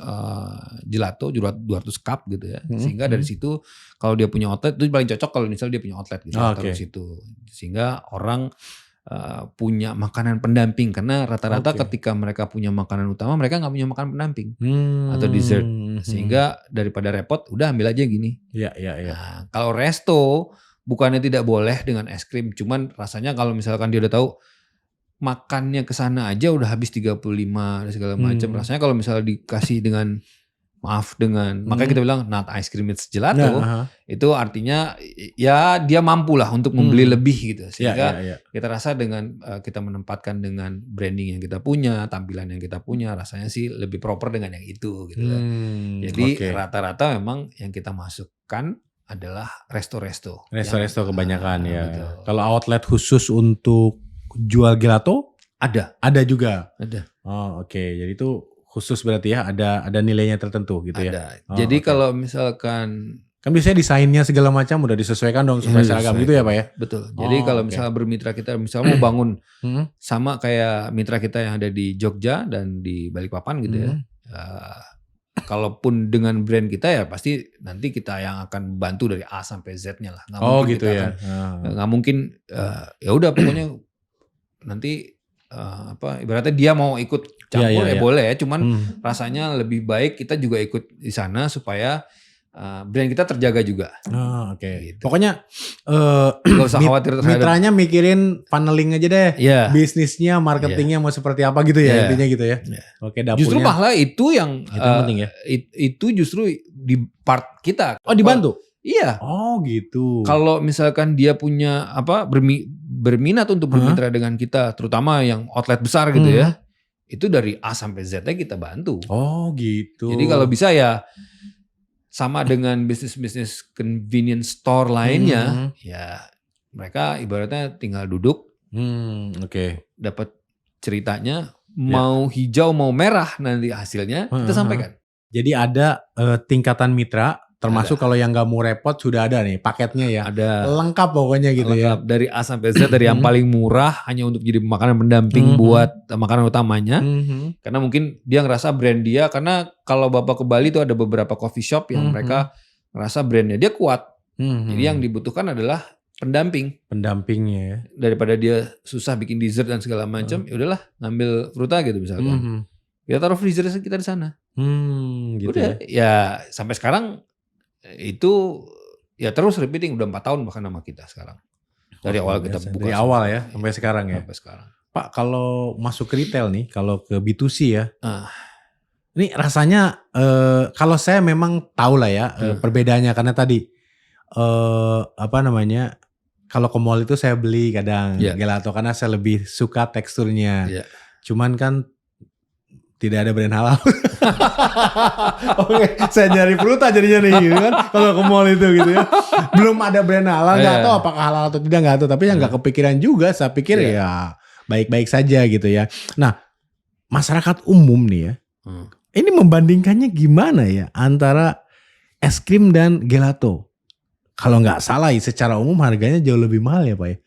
gelato, 200 cup gitu ya. Sehingga dari situ kalau dia punya outlet itu paling cocok kalau misalnya dia punya outlet gitu taruh situ. Sehingga orang punya makanan pendamping, karena rata-rata ketika mereka punya makanan utama mereka nggak punya makanan pendamping atau dessert. Sehingga daripada repot udah ambil aja gini. Iya. Nah, kalau resto bukannya tidak boleh dengan es krim, cuman rasanya kalau misalkan dia udah tahu makannya ke sana aja udah habis 35 dan segala macam. Rasanya kalau misalnya dikasih dengan makanya kita bilang not ice cream it's gelato, itu artinya ya dia mampu lah untuk membeli lebih gitu. Sehingga kita rasa dengan kita menempatkan dengan branding yang kita punya, tampilan yang kita punya, rasanya sih lebih proper dengan yang itu gitu. Jadi rata-rata memang yang kita masukkan adalah resto-resto. Resto-resto kebanyakan ya. Kalau outlet khusus untuk jual gelato ada juga. Ada. Oh oke. Jadi itu khusus berarti ya, ada nilainya tertentu gitu ya. Jadi kalau misalkan kan biasanya desainnya segala macam udah disesuaikan dong supaya seragam gitu ya Pak ya. Betul. Jadi kalau misalnya bermitra kita misalnya mau bangun sama kayak mitra kita yang ada di Jogja dan di Balikpapan gitu ya. Kalaupun dengan brand kita ya pasti nanti kita yang akan bantu dari A sampai Z-nya lah. Nggak gitu ya. Nggak mungkin ya udah pokoknya nanti ibaratnya dia mau ikut campur boleh ya, cuman rasanya lebih baik kita juga ikut di sana supaya brand kita terjaga juga. Gitu. Pokoknya gak usah khawatir mitranya mikirin funneling aja deh. Bisnisnya, marketingnya mau seperti apa gitu ya intinya gitu ya. Oke, dapurnya. Justru malah itu yang penting ya. Itu justru di part kita. Oh dibantu? Iya. Oh gitu. Kalau misalkan dia punya berminat untuk bermitra dengan kita, terutama yang outlet besar gitu ya, itu dari A sampai Z-nya kita bantu. Oh gitu. Jadi kalau bisa ya sama dengan bisnis-bisnis convenience store lainnya, ya mereka ibaratnya tinggal duduk, dapat ceritanya, mau hijau mau merah nanti hasilnya kita sampaikan. Jadi ada tingkatan mitra, termasuk kalau yang nggak mau repot sudah ada nih paketnya ya. Ada lengkap pokoknya gitu lengkap, ya. dari A sampai Z, dari yang paling murah hanya untuk jadi makanan pendamping buat makanan utamanya. Karena mungkin dia ngerasa brand dia, karena kalau Bapak ke Bali itu ada beberapa coffee shop yang mereka ngerasa brandnya dia kuat. Jadi yang dibutuhkan adalah pendampingnya ya. Daripada dia susah bikin dessert dan segala macam, ya udahlah ngambil fruta gitu misalkan. Kita taruh freezer kita di sana. Gitu udah ya sampai sekarang itu ya terus repeating, udah 4 tahun bahkan sama kita sekarang. Dari awal kita buka. Dari awal ya sampai sekarang ya. Sampai sekarang. Pak, kalau masuk retail nih, kalau ke B2C ya. Ini rasanya kalau saya memang tahu lah ya perbedaannya, karena tadi kalau ke mall itu saya beli kadang gelato karena saya lebih suka teksturnya. Cuman kan tidak ada brand halal. Oke, saya nyari fruta jadinya nih gitu kan. Kalau ke mall itu gitu ya. Belum ada brand halal, nggak tahu apakah halal atau tidak, nggak tahu. Tapi yang nggak kepikiran juga, saya pikir ya baik-baik saja gitu ya. Nah, masyarakat umum nih ya. Ini membandingkannya gimana ya antara es krim dan gelato? Kalau nggak salah ya, secara umum harganya jauh lebih mahal ya Pak ya.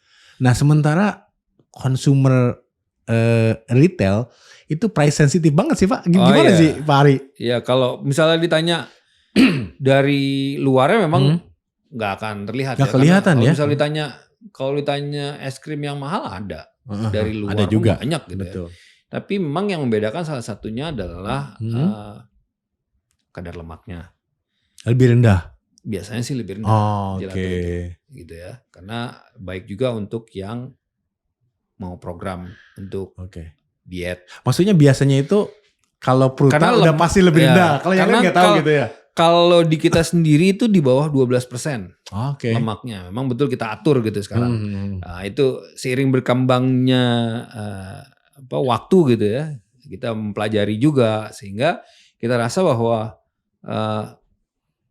Nah sementara consumer retail itu price sensitif banget sih Pak. Gimana sih Pak Ari? Ya kalau misalnya ditanya dari luarnya memang nggak akan terlihat. Nggak kelihatan ya. Kalau ditanya es krim yang mahal ada. Dari luar ada juga banyak gitu. Betul. Ya. Tapi memang yang membedakan salah satunya adalah kadar lemaknya. Lebih rendah. Biasanya sih lebih rendah. Oke. Gitu ya. Karena baik juga untuk yang mau program untuk diet. Maksudnya biasanya itu kalau pruta udah pasti lebih rendah. Kalau yang lain nggak tahu gitu ya. Kalau di kita sendiri itu di bawah 12% lemaknya. Memang betul kita atur gitu sekarang. Nah, itu seiring berkembangnya waktu gitu ya. Kita mempelajari juga sehingga kita rasa bahwa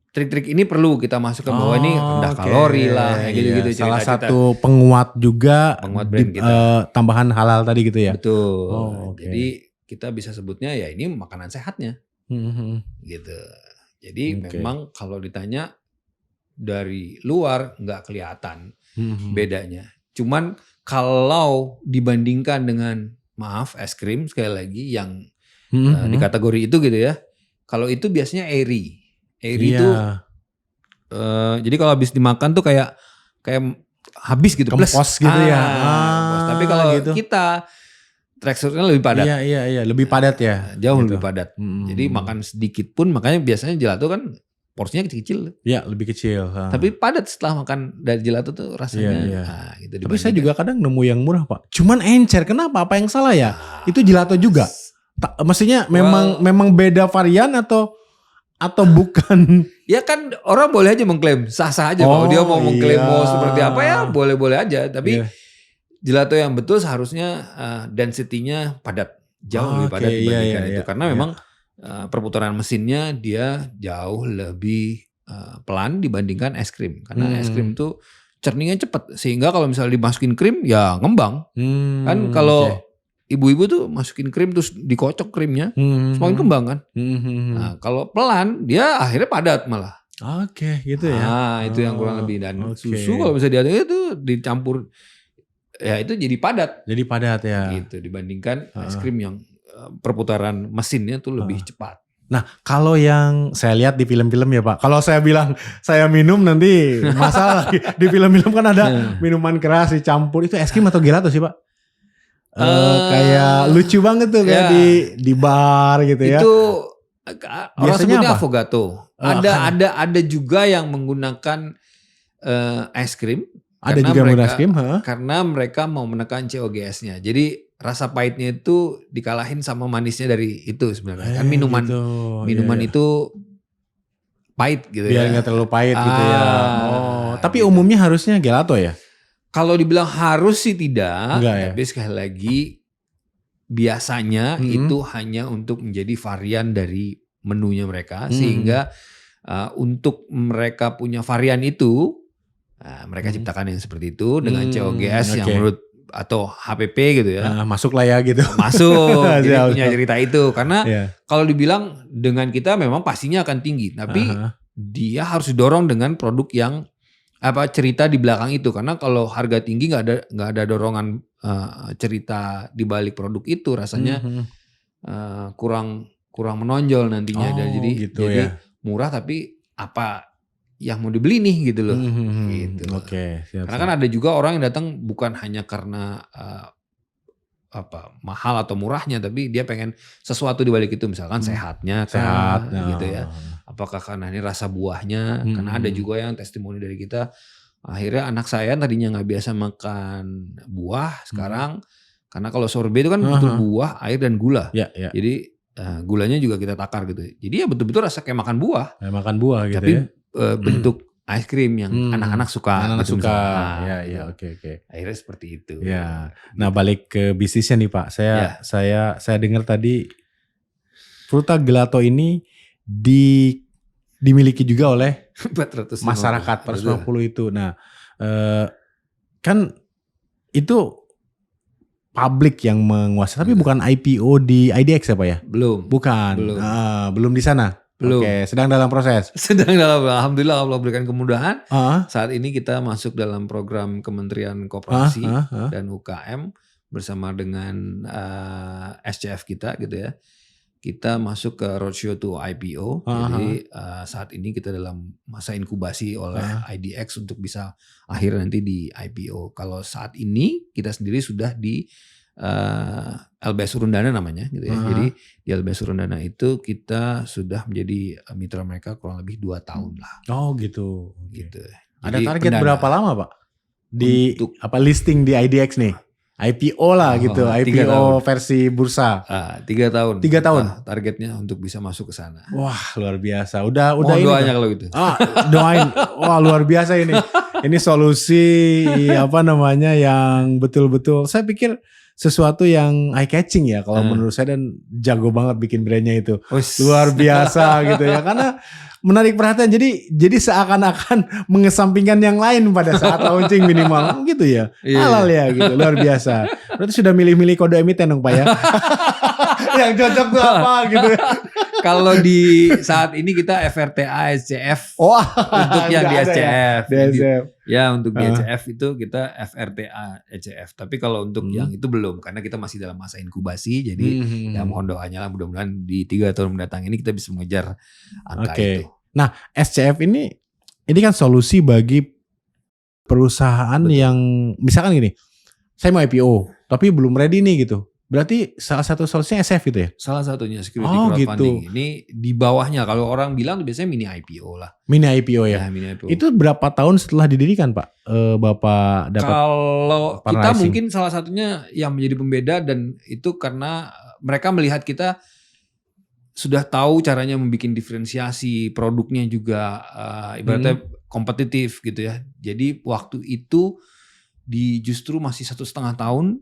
trik-trik ini perlu kita masukkan bahwa ini rendah kalori lah, gitu-gitu. Salah satu penguat juga brand kita. Tambahan halal tadi gitu ya. Betul. Jadi kita bisa sebutnya ya ini makanan sehatnya, gitu. Jadi memang kalau ditanya dari luar nggak kelihatan bedanya. Cuman kalau dibandingkan dengan es krim sekali lagi yang di kategori itu gitu ya. Kalau itu biasanya airy itu jadi kalau habis dimakan tuh kayak habis gitu, kempos gitu ya. Tapi kalau kita teksturnya lebih padat. Iya, lebih padat ya. Jauh lebih padat. Jadi makan sedikit pun, makanya biasanya gelato kan porsinya kecil-kecil. Iya, lebih kecil. Tapi padat setelah makan dari gelato tuh rasanya. Gitu. Tapi saya juga kadang nemu yang murah Pak. Cuman encer. Kenapa? Apa yang salah ya? Itu gelato juga. Maksudnya memang beda varian atau bukan? Ya kan orang boleh aja mengklaim, sah-sah aja. Kalau dia mau mengklaim mau seperti apa ya boleh-boleh aja. Tapi gelato yang betul seharusnya density-nya padat. Jauh lebih padat dibandingkan itu. Karena memang perputaran mesinnya dia jauh lebih pelan dibandingkan es krim. Karena es krim itu churningnya cepat. Sehingga kalau misalnya dimasukin krim ya ngembang. Kan kalau ibu-ibu tuh masukin krim terus dikocok krimnya, semakin kembang kan. Nah, kalau pelan dia akhirnya padat malah. Gitu ya. Nah, itu yang kurang lebih. Dan susu kalau misalnya diaduk itu dicampur, ya itu jadi padat. Jadi padat ya. Gitu dibandingkan es krim yang perputaran mesinnya tuh lebih cepat. Nah, kalau yang saya lihat di film-film ya Pak, kalau saya bilang saya minum nanti masalah. Di film-film kan ada minuman keras dicampur, itu es krim atau gelato sih Pak? Kayak lucu banget tuh kayak di bar gitu ya. Itu orang sebutnya apa? affogato. Ada juga yang menggunakan es krim. Ada juga menggunakan es krim. Karena mereka mau menekan COGS-nya. Jadi rasa pahitnya itu dikalahin sama manisnya dari itu sebenarnya. Kan minuman itu pahit gitu ya. Biar nggak terlalu pahit gitu ya. Tapi umumnya harusnya gelato ya. Kalau dibilang harus sih tidak, enggak, tapi sekali lagi biasanya itu hanya untuk menjadi varian dari menunya mereka, sehingga untuk mereka punya varian itu, mereka ciptakan yang seperti itu dengan COGS yang menurut atau HPP gitu ya. Masuk lah ya gitu. Masuk. Jadi punya cerita itu. Karena kalau dibilang dengan kita memang pastinya akan tinggi. Tapi dia harus didorong dengan produk yang cerita di belakang itu. Karena kalau harga tinggi nggak ada dorongan cerita di balik produk itu, rasanya kurang menonjol nantinya. Jadi gitu ya. murah tapi apa yang mau dibeli nih gitu loh. Gitu. Oke, karena kan ada juga orang yang datang bukan hanya karena mahal atau murahnya, tapi dia pengen sesuatu di balik itu, misalkan sehatnya gitu ya. Apakah karena ini rasa buahnya? Karena ada juga yang testimoni dari kita, akhirnya anak saya tadinya nggak biasa makan buah, sekarang karena kalau sorbet itu kan betul buah, air dan gula. Jadi gulanya juga kita takar gitu. Jadi ya betul-betul rasa kayak makan buah. Kayak makan buah gitu tapi, ya. Bentuk es krim yang anak-anak suka. Anak-anak gitu suka. Gitu. Oke. Akhirnya seperti itu. Ya. Nah, balik ke bisnisnya nih Pak. Saya dengar tadi Fruta Gelato ini dimiliki juga oleh 450. masyarakat 450 itu. Nah, kan itu publik yang menguasai, tapi bukan IPO di IDX ya Pak ya? Belum. Bukan. Belum di sana. Belum. Oke, sedang dalam proses. Alhamdulillah Allah berikan kemudahan. Saat ini kita masuk dalam program Kementerian Koperasi dan UKM bersama dengan SCF kita gitu ya. Kita masuk ke roadshow to IPO. Jadi saat ini kita dalam masa inkubasi oleh IDX untuk bisa akhir nanti di IPO. Kalau saat ini kita sendiri sudah di LBS Surundana namanya gitu ya. Jadi di LBS Surundana itu kita sudah menjadi mitra mereka kurang lebih 2 tahun lah. Oh gitu. Gitu. Ada target berapa lama Pak? Untuk listing di IDX nih? IPO lah gitu, IPO versi bursa. 3 tahun. 3 tahun. Targetnya untuk bisa masuk ke sana. Wah luar biasa. Udah ini. Doanya kalau gitu. Doain. Wah luar biasa ini. Ini solusi yang betul-betul. Saya pikir sesuatu yang eye catching ya kalau menurut saya, dan jago banget bikin brandnya itu. Luar biasa gitu ya. Karena menarik perhatian, jadi seakan-akan mengesampingkan yang lain pada saat launching minimal gitu ya. Halal ya gitu, luar biasa. Berarti sudah milih-milih kode emiten dong Pak ya. Yang cocok tuh apa gitu. Kalau di saat ini kita FRTA SCF untuk yang di SCF. Ya untuk di SCF itu kita FRTA SCF. Tapi kalau untuk yang itu belum, karena kita masih dalam masa inkubasi. Jadi ya mohon doanya lah, mudah-mudahan di 3 tahun mendatang ini kita bisa mengejar angka itu. Nah SCF ini kan solusi bagi perusahaan yang misalkan gini, saya mau IPO tapi belum ready nih gitu. Berarti salah satu solusinya SF gitu ya? Salah satunya security crowdfunding. Ini di bawahnya, kalau orang bilang biasanya mini IPO lah. Mini IPO ya? Mini IPO. Itu berapa tahun setelah didirikan Pak? Bapak dapat? Kalau kita mungkin salah satunya yang menjadi pembeda, dan itu karena mereka melihat kita sudah tahu caranya membuat diferensiasi, produknya juga ibaratnya kompetitif gitu ya. Jadi waktu itu justru masih 1,5 tahun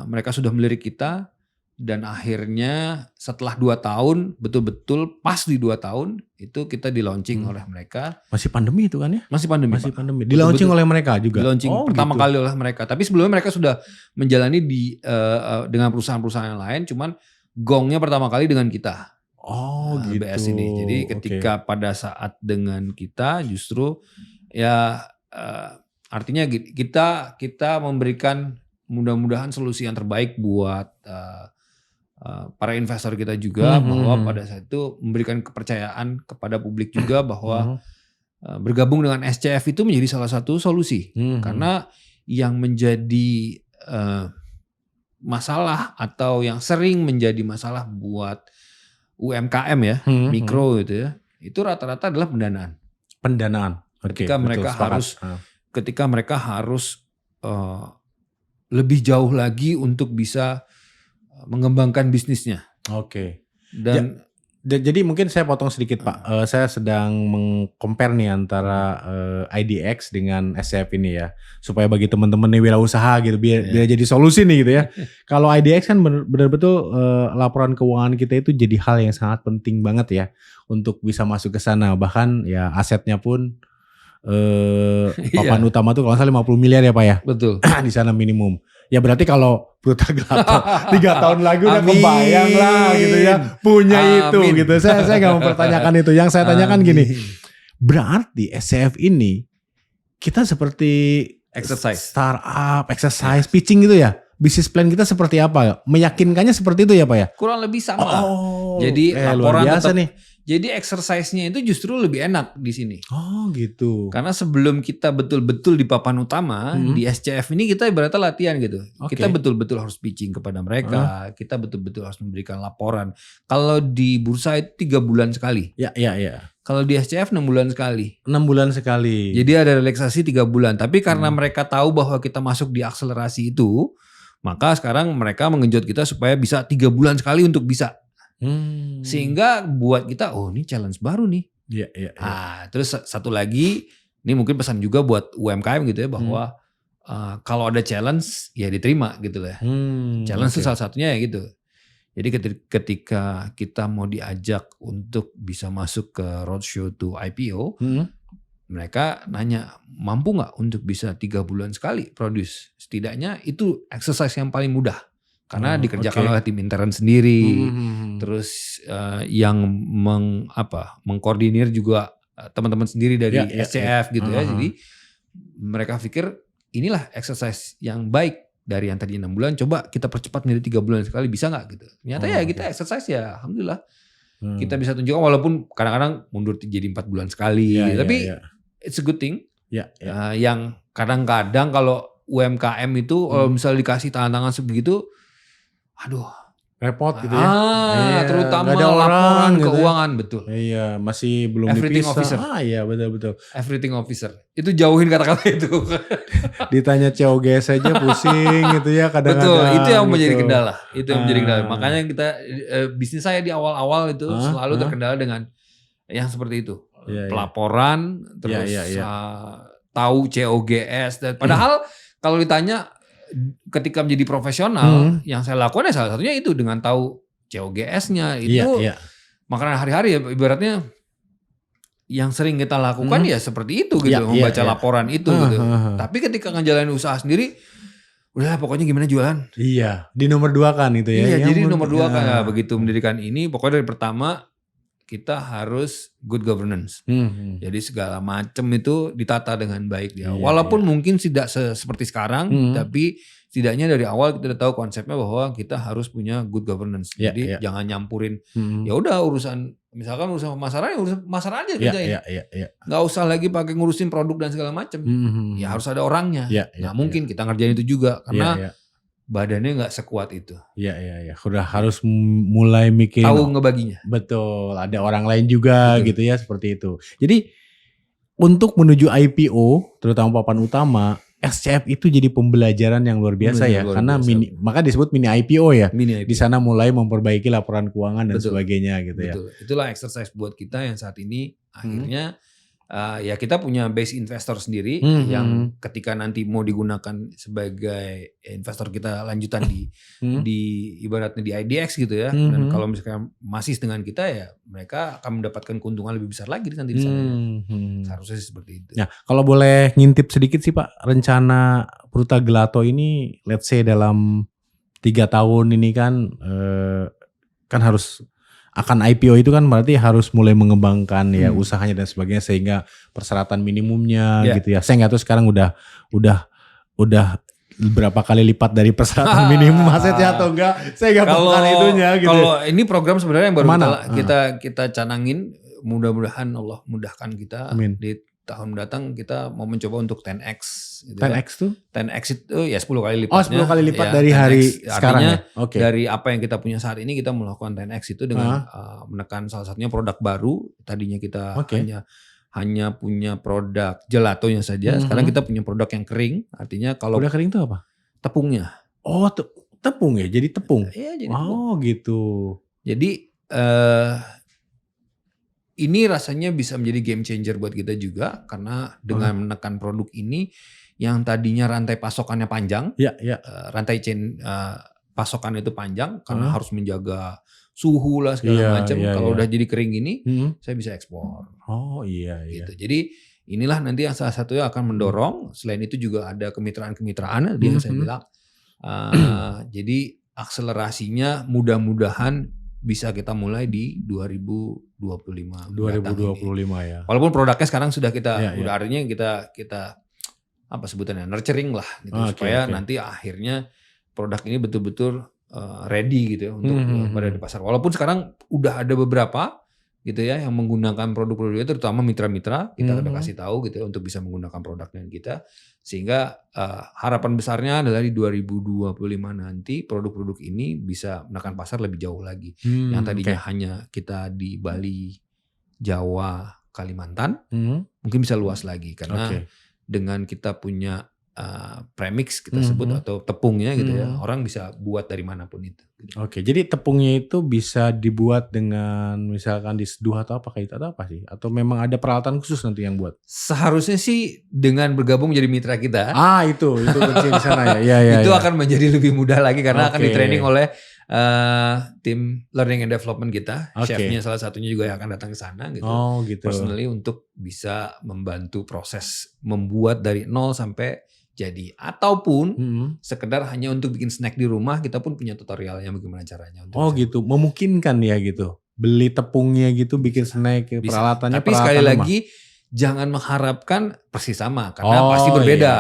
mereka sudah melirik kita, dan akhirnya setelah 2 tahun betul-betul pas di 2 tahun itu kita di launching oleh mereka. Masih pandemi itu kan ya? Masih pandemi. Di launching oleh mereka juga. Di launching pertama kali oleh mereka. Tapi sebelumnya mereka sudah menjalani dengan perusahaan-perusahaan yang lain, cuman gongnya pertama kali dengan kita. Gitu. LBS ini. Jadi ketika pada saat dengan kita justru ya artinya kita memberikan mudah-mudahan solusi yang terbaik buat para investor kita juga, bahwa pada saat itu memberikan kepercayaan kepada publik juga bahwa bergabung dengan SCF itu menjadi salah satu solusi. Karena yang menjadi masalah atau yang sering menjadi masalah buat UMKM ya, mikro gitu ya, itu rata-rata adalah pendanaan. Ketika mereka harus lebih jauh lagi untuk bisa mengembangkan bisnisnya. Oke. Dan Jadi mungkin saya potong sedikit Pak. Saya sedang meng-compare nih antara IDX dengan SCF ini ya. Supaya bagi teman-teman nih wirausaha gitu biar jadi solusi nih gitu ya. Kalau IDX kan benar-betul laporan keuangan kita itu jadi hal yang sangat penting banget ya untuk bisa masuk ke sana. Bahkan ya asetnya pun papan utama tuh kalau nggak salah 50 miliar ya Pak ya. Betul. Di sana minimum. Ya berarti kalau Brutaglato 3 tahun lagi udah kebayang lah gitu ya. Punya itu gitu. Saya gak mempertanyakan itu. Yang saya tanyakan gini. Berarti SCF ini kita seperti startup, exercise, pitching gitu ya. Bisnis plan kita seperti apa? Meyakinkannya seperti itu ya Pak ya? Kurang lebih sama. Jadi laporan luar biasa tetap, nih. Jadi exercise-nya itu justru lebih enak di sini. Oh gitu. Karena sebelum kita betul-betul di papan utama, di SCF ini kita ibaratnya latihan gitu. Kita betul-betul harus pitching kepada mereka. Kita betul-betul harus memberikan laporan. Kalau di bursa itu 3 bulan sekali. Ya. Kalau di SCF 6 bulan sekali. 6 bulan sekali. Jadi ada relaksasi 3 bulan. Tapi karena mereka tahu bahwa kita masuk di akselerasi itu, maka sekarang mereka menggenjot kita supaya bisa 3 bulan sekali untuk bisa. Sehingga buat kita, oh ini challenge baru nih. Iya. Terus satu lagi, ini mungkin pesan juga buat UMKM gitu ya, bahwa kalau ada challenge ya diterima gitu lah. Challenge itu salah satunya ya gitu. Jadi ketika kita mau diajak untuk bisa masuk ke roadshow to IPO, mereka nanya mampu nggak untuk bisa 3 bulan sekali produce. Setidaknya itu exercise yang paling mudah. Karena dikerjakan oleh tim intern sendiri, terus yang mengkoordinir juga teman-teman sendiri dari SCF gitu ya. Jadi mereka pikir inilah exercise yang baik dari yang tadi 6 bulan, coba kita percepat menjadi 3 bulan sekali, bisa nggak gitu. Ternyata ya kita exercise ya alhamdulillah. Kita bisa tunjukkan walaupun kadang-kadang mundur jadi 4 bulan sekali. Tapi it's a good thing. Yang kadang-kadang kalau UMKM itu kalau misalnya dikasih tangan-tangan sebegitu, aduh repot gitu ya. Terutama ada laporan gitu keuangan betul. Iya, masih belum Everything dipisah. officer. Iya, betul. Everything officer. Itu jauhin kata-kata itu. Ditanya COGS aja pusing gitu ya kadang-kadang. Betul, itu yang menjadi gitu. kendala. Itu yang menjadi kendala. Makanya kita bisnis saya di awal-awal itu selalu terkendala dengan yang seperti itu. Pelaporan, terus tahu COGS dan padahal kalau ditanya ketika menjadi profesional, yang saya lakukan ya salah satunya itu dengan tahu COGS-nya itu. Makanan hari-hari ya ibaratnya yang sering kita lakukan ya seperti itu gitu, membaca laporan itu gitu. Tapi ketika ngejalanin usaha sendiri, udah pokoknya gimana jualan. Iya, di nomor 2 kan itu ya. Iya, jadi nomor 2 kan begitu mendirikan ini, pokoknya dari pertama kita harus good governance. Jadi segala macam itu ditata dengan baik dia. Walaupun mungkin tidak seperti sekarang, tapi setidaknya dari awal kita udah tahu konsepnya bahwa kita harus punya good governance. Jadi jangan nyampurin. Ya udah urusan misalkan urusan pemasaran, ya urusan pemasaran aja kerjain. Nggak usah lagi pakai ngurusin produk dan segala macam. Ya harus ada orangnya. Nggak mungkin kita ngerjain itu juga karena badannya nggak sekuat itu. Iya. Udah harus mulai mikir. Tahu ngebaginya. Betul. Ada orang lain juga gitu ya seperti itu. Jadi untuk menuju IPO, terutama papan utama, SCF itu jadi pembelajaran yang luar biasa ya. Karena maka disebut mini IPO ya. Di sana mulai memperbaiki laporan keuangan dan sebagainya gitu ya. Itulah exercise buat kita yang saat ini akhirnya. Ya kita punya base investor sendiri yang ketika nanti mau digunakan sebagai investor kita lanjutan di ibaratnya di IDX gitu ya. Dan kalau misalkan masih dengan kita ya mereka akan mendapatkan keuntungan lebih besar lagi nanti di sana. Seharusnya seperti itu. Ya, kalau boleh ngintip sedikit sih Pak, rencana Brutaglato ini let's say dalam 3 tahun ini kan harus akan IPO itu kan berarti harus mulai mengembangkan ya usahanya dan sebagainya sehingga persyaratan minimumnya gitu ya. Saya nggak tahu sekarang udah berapa kali lipat dari persyaratan minimum asetnya atau enggak. Saya nggak paham itunya gitu. Kalau ini program sebenarnya yang baru kita canangin, mudah-mudahan Allah mudahkan kita. Amin. Di tahun mendatang kita mau mencoba untuk 10x gitu 10x tuh? 10x itu ya 10 kali lipatnya. Oh 10 kali lipat dari hari sekarang ya? Dari apa yang kita punya saat ini kita melakukan 10x itu dengan menekan salah satunya produk baru. Tadinya kita hanya punya produk gelatonya saja. Sekarang kita punya produk yang kering. Artinya kalau produk kering itu apa? Tepungnya. Oh tepung ya? Jadi tepung? Iya jadi tepung. Oh gitu. Jadi ini rasanya bisa menjadi game changer buat kita juga karena dengan menekan produk ini yang tadinya rantai pasokannya panjang, rantai chain pasokan itu panjang karena harus menjaga suhu lah segala macam. Kalau udah jadi kering gini, saya bisa ekspor. Oh iya. Gitu. Jadi inilah nanti yang salah satunya akan mendorong. Selain itu juga ada kemitraan-kemitraan yang saya bilang. Jadi akselerasinya mudah-mudahan bisa kita mulai di 2025. 2025 ya. Walaupun produknya sekarang sudah kita udah artinya kita apa sebutannya nurturing lah gitu supaya nanti akhirnya produk ini betul-betul ready gitu ya untuk berada di pasar. Walaupun sekarang udah ada beberapa gitu ya yang menggunakan produk-produk itu terutama mitra-mitra kita udah kasih tahu gitu ya untuk bisa menggunakan produknya kita sehingga harapan besarnya adalah di 2025 nanti produk-produk ini bisa menekan pasar lebih jauh lagi. Yang tadinya hanya kita di Bali, Jawa, Kalimantan mungkin bisa luas lagi karena dengan kita punya premix kita sebut atau tepungnya gitu ya orang bisa buat dari manapun itu. Gitu. Oke, jadi tepungnya itu bisa dibuat dengan misalkan diseduh atau apa kayak itu atau apa sih? Atau memang ada peralatan khusus nanti yang buat? Seharusnya sih dengan bergabung menjadi mitra kita. Itu kecil di sana ya. Itu akan menjadi lebih mudah lagi karena akan di-training oleh tim learning and development kita. Chefnya salah satunya juga yang akan datang ke sana gitu. Gitu. Personally untuk bisa membantu proses membuat dari nol sampai jadi ataupun sekedar hanya untuk bikin snack di rumah kita pun punya tutorialnya bagaimana caranya untuk gitu memungkinkan ya gitu beli tepungnya gitu bikin snack peralatannya tapi sekali lagi jangan mengharapkan persis sama karena pasti berbeda.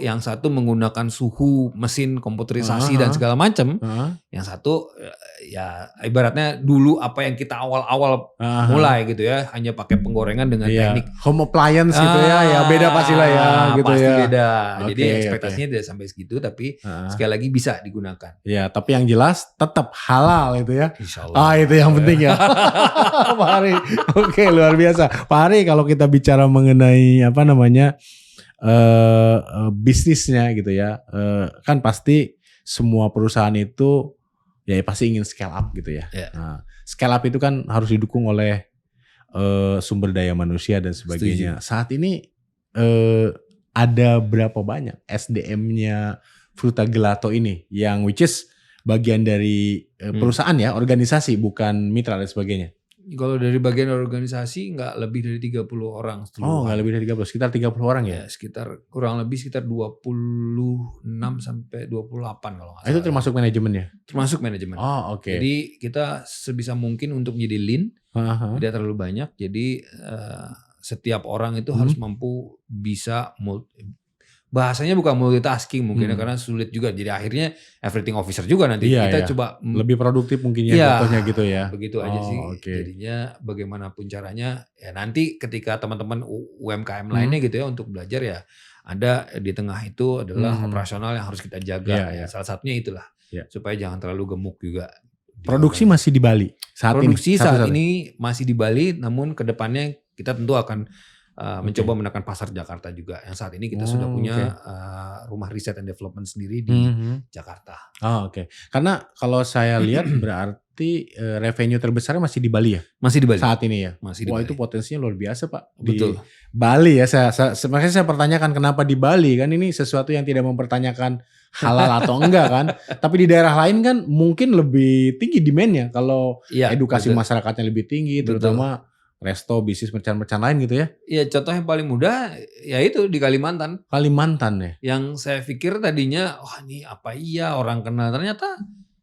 Yang satu menggunakan suhu mesin komputerisasi dan segala macam. Yang satu ya ibaratnya dulu apa yang kita awal-awal mulai gitu ya. Hanya pakai penggorengan dengan teknik. Home appliance gitu ya beda pastilah ya gitu pasti ya. Beda. Jadi ekspektasinya tidak sampai segitu tapi sekali lagi bisa digunakan. Ya tapi yang jelas tetap halal itu ya. Insyaallah. Itu yang penting ya. Pak Hari. Oke luar biasa. Pak Hari kalau kita bicara mengenai apa namanya bisnisnya gitu ya, kan pasti semua perusahaan itu ya pasti ingin scale up gitu ya. Nah, scale up itu kan harus didukung oleh sumber daya manusia dan sebagainya. Setuju. Saat ini ada berapa banyak SDM-nya Frutagelato ini yang which is bagian dari perusahaan ya, organisasi bukan mitra dan sebagainya. Kalau dari bagian organisasi nggak lebih dari 30 orang. Nggak lebih dari 30, sekitar 30 orang ya? Sekitar kurang lebih sekitar 26 sampai 28 kalau nggak salah. Itu termasuk manajemennya? Termasuk manajemen. Oke. Jadi kita sebisa mungkin untuk menjadi lean, tidak terlalu banyak. Jadi setiap orang itu harus mampu bisa bahasanya bukan multitasking mungkin karena sulit juga. Jadi akhirnya everything officer juga nanti kita coba lebih produktif mungkin ya contohnya gitu ya. Begitu aja sih. Jadinya bagaimanapun caranya ya nanti ketika teman-teman UMKM lainnya gitu ya untuk belajar ya ada di tengah itu adalah operasional yang harus kita jaga. Salah satunya itulah supaya jangan terlalu gemuk juga. Produksi masih di Bali saat ini masih di Bali, namun kedepannya kita tentu akan mencoba menekan pasar Jakarta juga. Yang saat ini kita sudah punya rumah riset and development sendiri di Jakarta. Oke. Karena kalau saya lihat berarti revenue terbesarnya masih di Bali ya? Masih di Bali. Saat ini ya? Masih di Bali. Itu potensinya luar biasa Pak. Betul. Di Bali ya, makanya saya pertanyakan kenapa di Bali kan ini sesuatu yang tidak mempertanyakan halal atau enggak kan. Tapi di daerah lain kan mungkin lebih tinggi demand-nya kalau edukasi masyarakatnya lebih tinggi terutama resto, bisnis, merchant lain gitu ya? Iya, contoh yang paling mudah ya itu di Kalimantan. Kalimantan ya? Yang saya pikir tadinya, wah ini apa iya orang kenal. Ternyata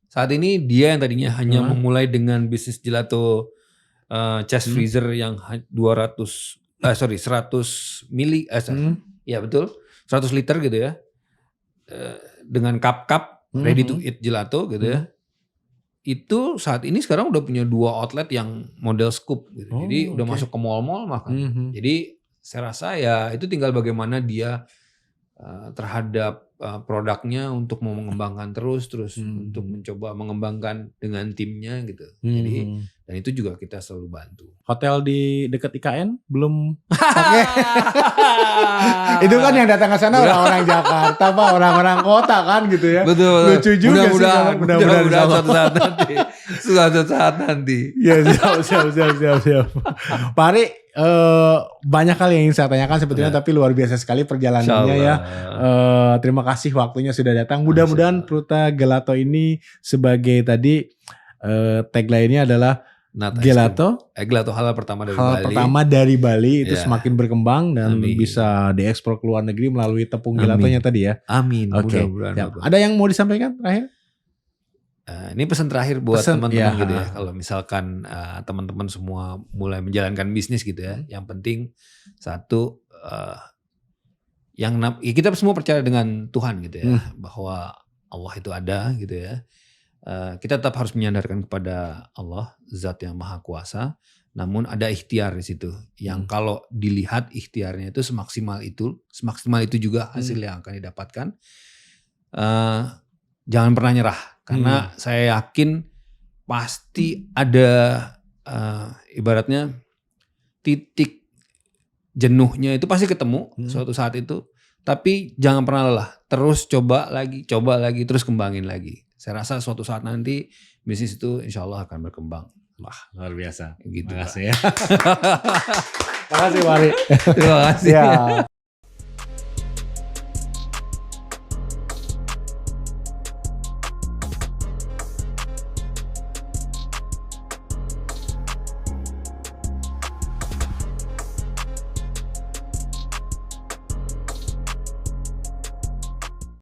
saat ini dia yang tadinya hanya memulai dengan bisnis gelato chest freezer yang 100 mili, ya betul, 100 liter gitu ya. Dengan cup ready to eat gelato gitu ya. Itu saat ini sekarang udah punya 2 outlet yang model scoop gitu. Jadi udah masuk ke mall-mall bahkan. Jadi saya rasa ya itu tinggal bagaimana dia terhadap produknya untuk mau mengembangkan terus untuk mencoba mengembangkan dengan timnya gitu. Jadi dan itu juga kita selalu bantu. Hotel di dekat IKN belum pakai. Itu kan yang datang ke sana orang-orang Jakarta, Pak, orang-orang kota kan gitu ya. Betul. Lucu juga mudah-mudahan suatu saat nanti. Ya, siap. Pak Ari, banyak kali yang ingin saya tanyakan sebetulnya, tapi luar biasa sekali perjalanannya ya. Terima kasih waktunya sudah datang. Mudah-mudahan Pruta Gelato ini sebagai tadi tagline-nya adalah Gelato halal pertama dari Bali. Pertama dari Bali itu semakin berkembang dan Amin. bisa diekspor ke luar negeri melalui tepung gelatonya tadi ya. Amin. Oke. Ada yang mau disampaikan terakhir? Ini pesan terakhir buat teman-teman gitu ya. Kalau misalkan teman-teman semua mulai menjalankan bisnis gitu ya, yang penting satu kita semua percaya dengan Tuhan gitu ya, bahwa Allah itu ada gitu ya. Kita tetap harus menyandarkan kepada Allah, Zat yang Maha Kuasa. Namun ada ikhtiar di situ, yang kalau dilihat ikhtiarnya itu semaksimal itu juga hasil yang akan didapatkan. Jangan pernah nyerah, karena saya yakin pasti ada ibaratnya titik jenuhnya itu pasti ketemu suatu saat itu. Tapi jangan pernah lelah, terus coba lagi, terus kembangin lagi. Saya rasa suatu saat nanti bisnis itu insya Allah akan berkembang. Wah, luar biasa. Gitu. Terima kasih ya. Terima kasih, Pak Ari. Terima kasih. Ya.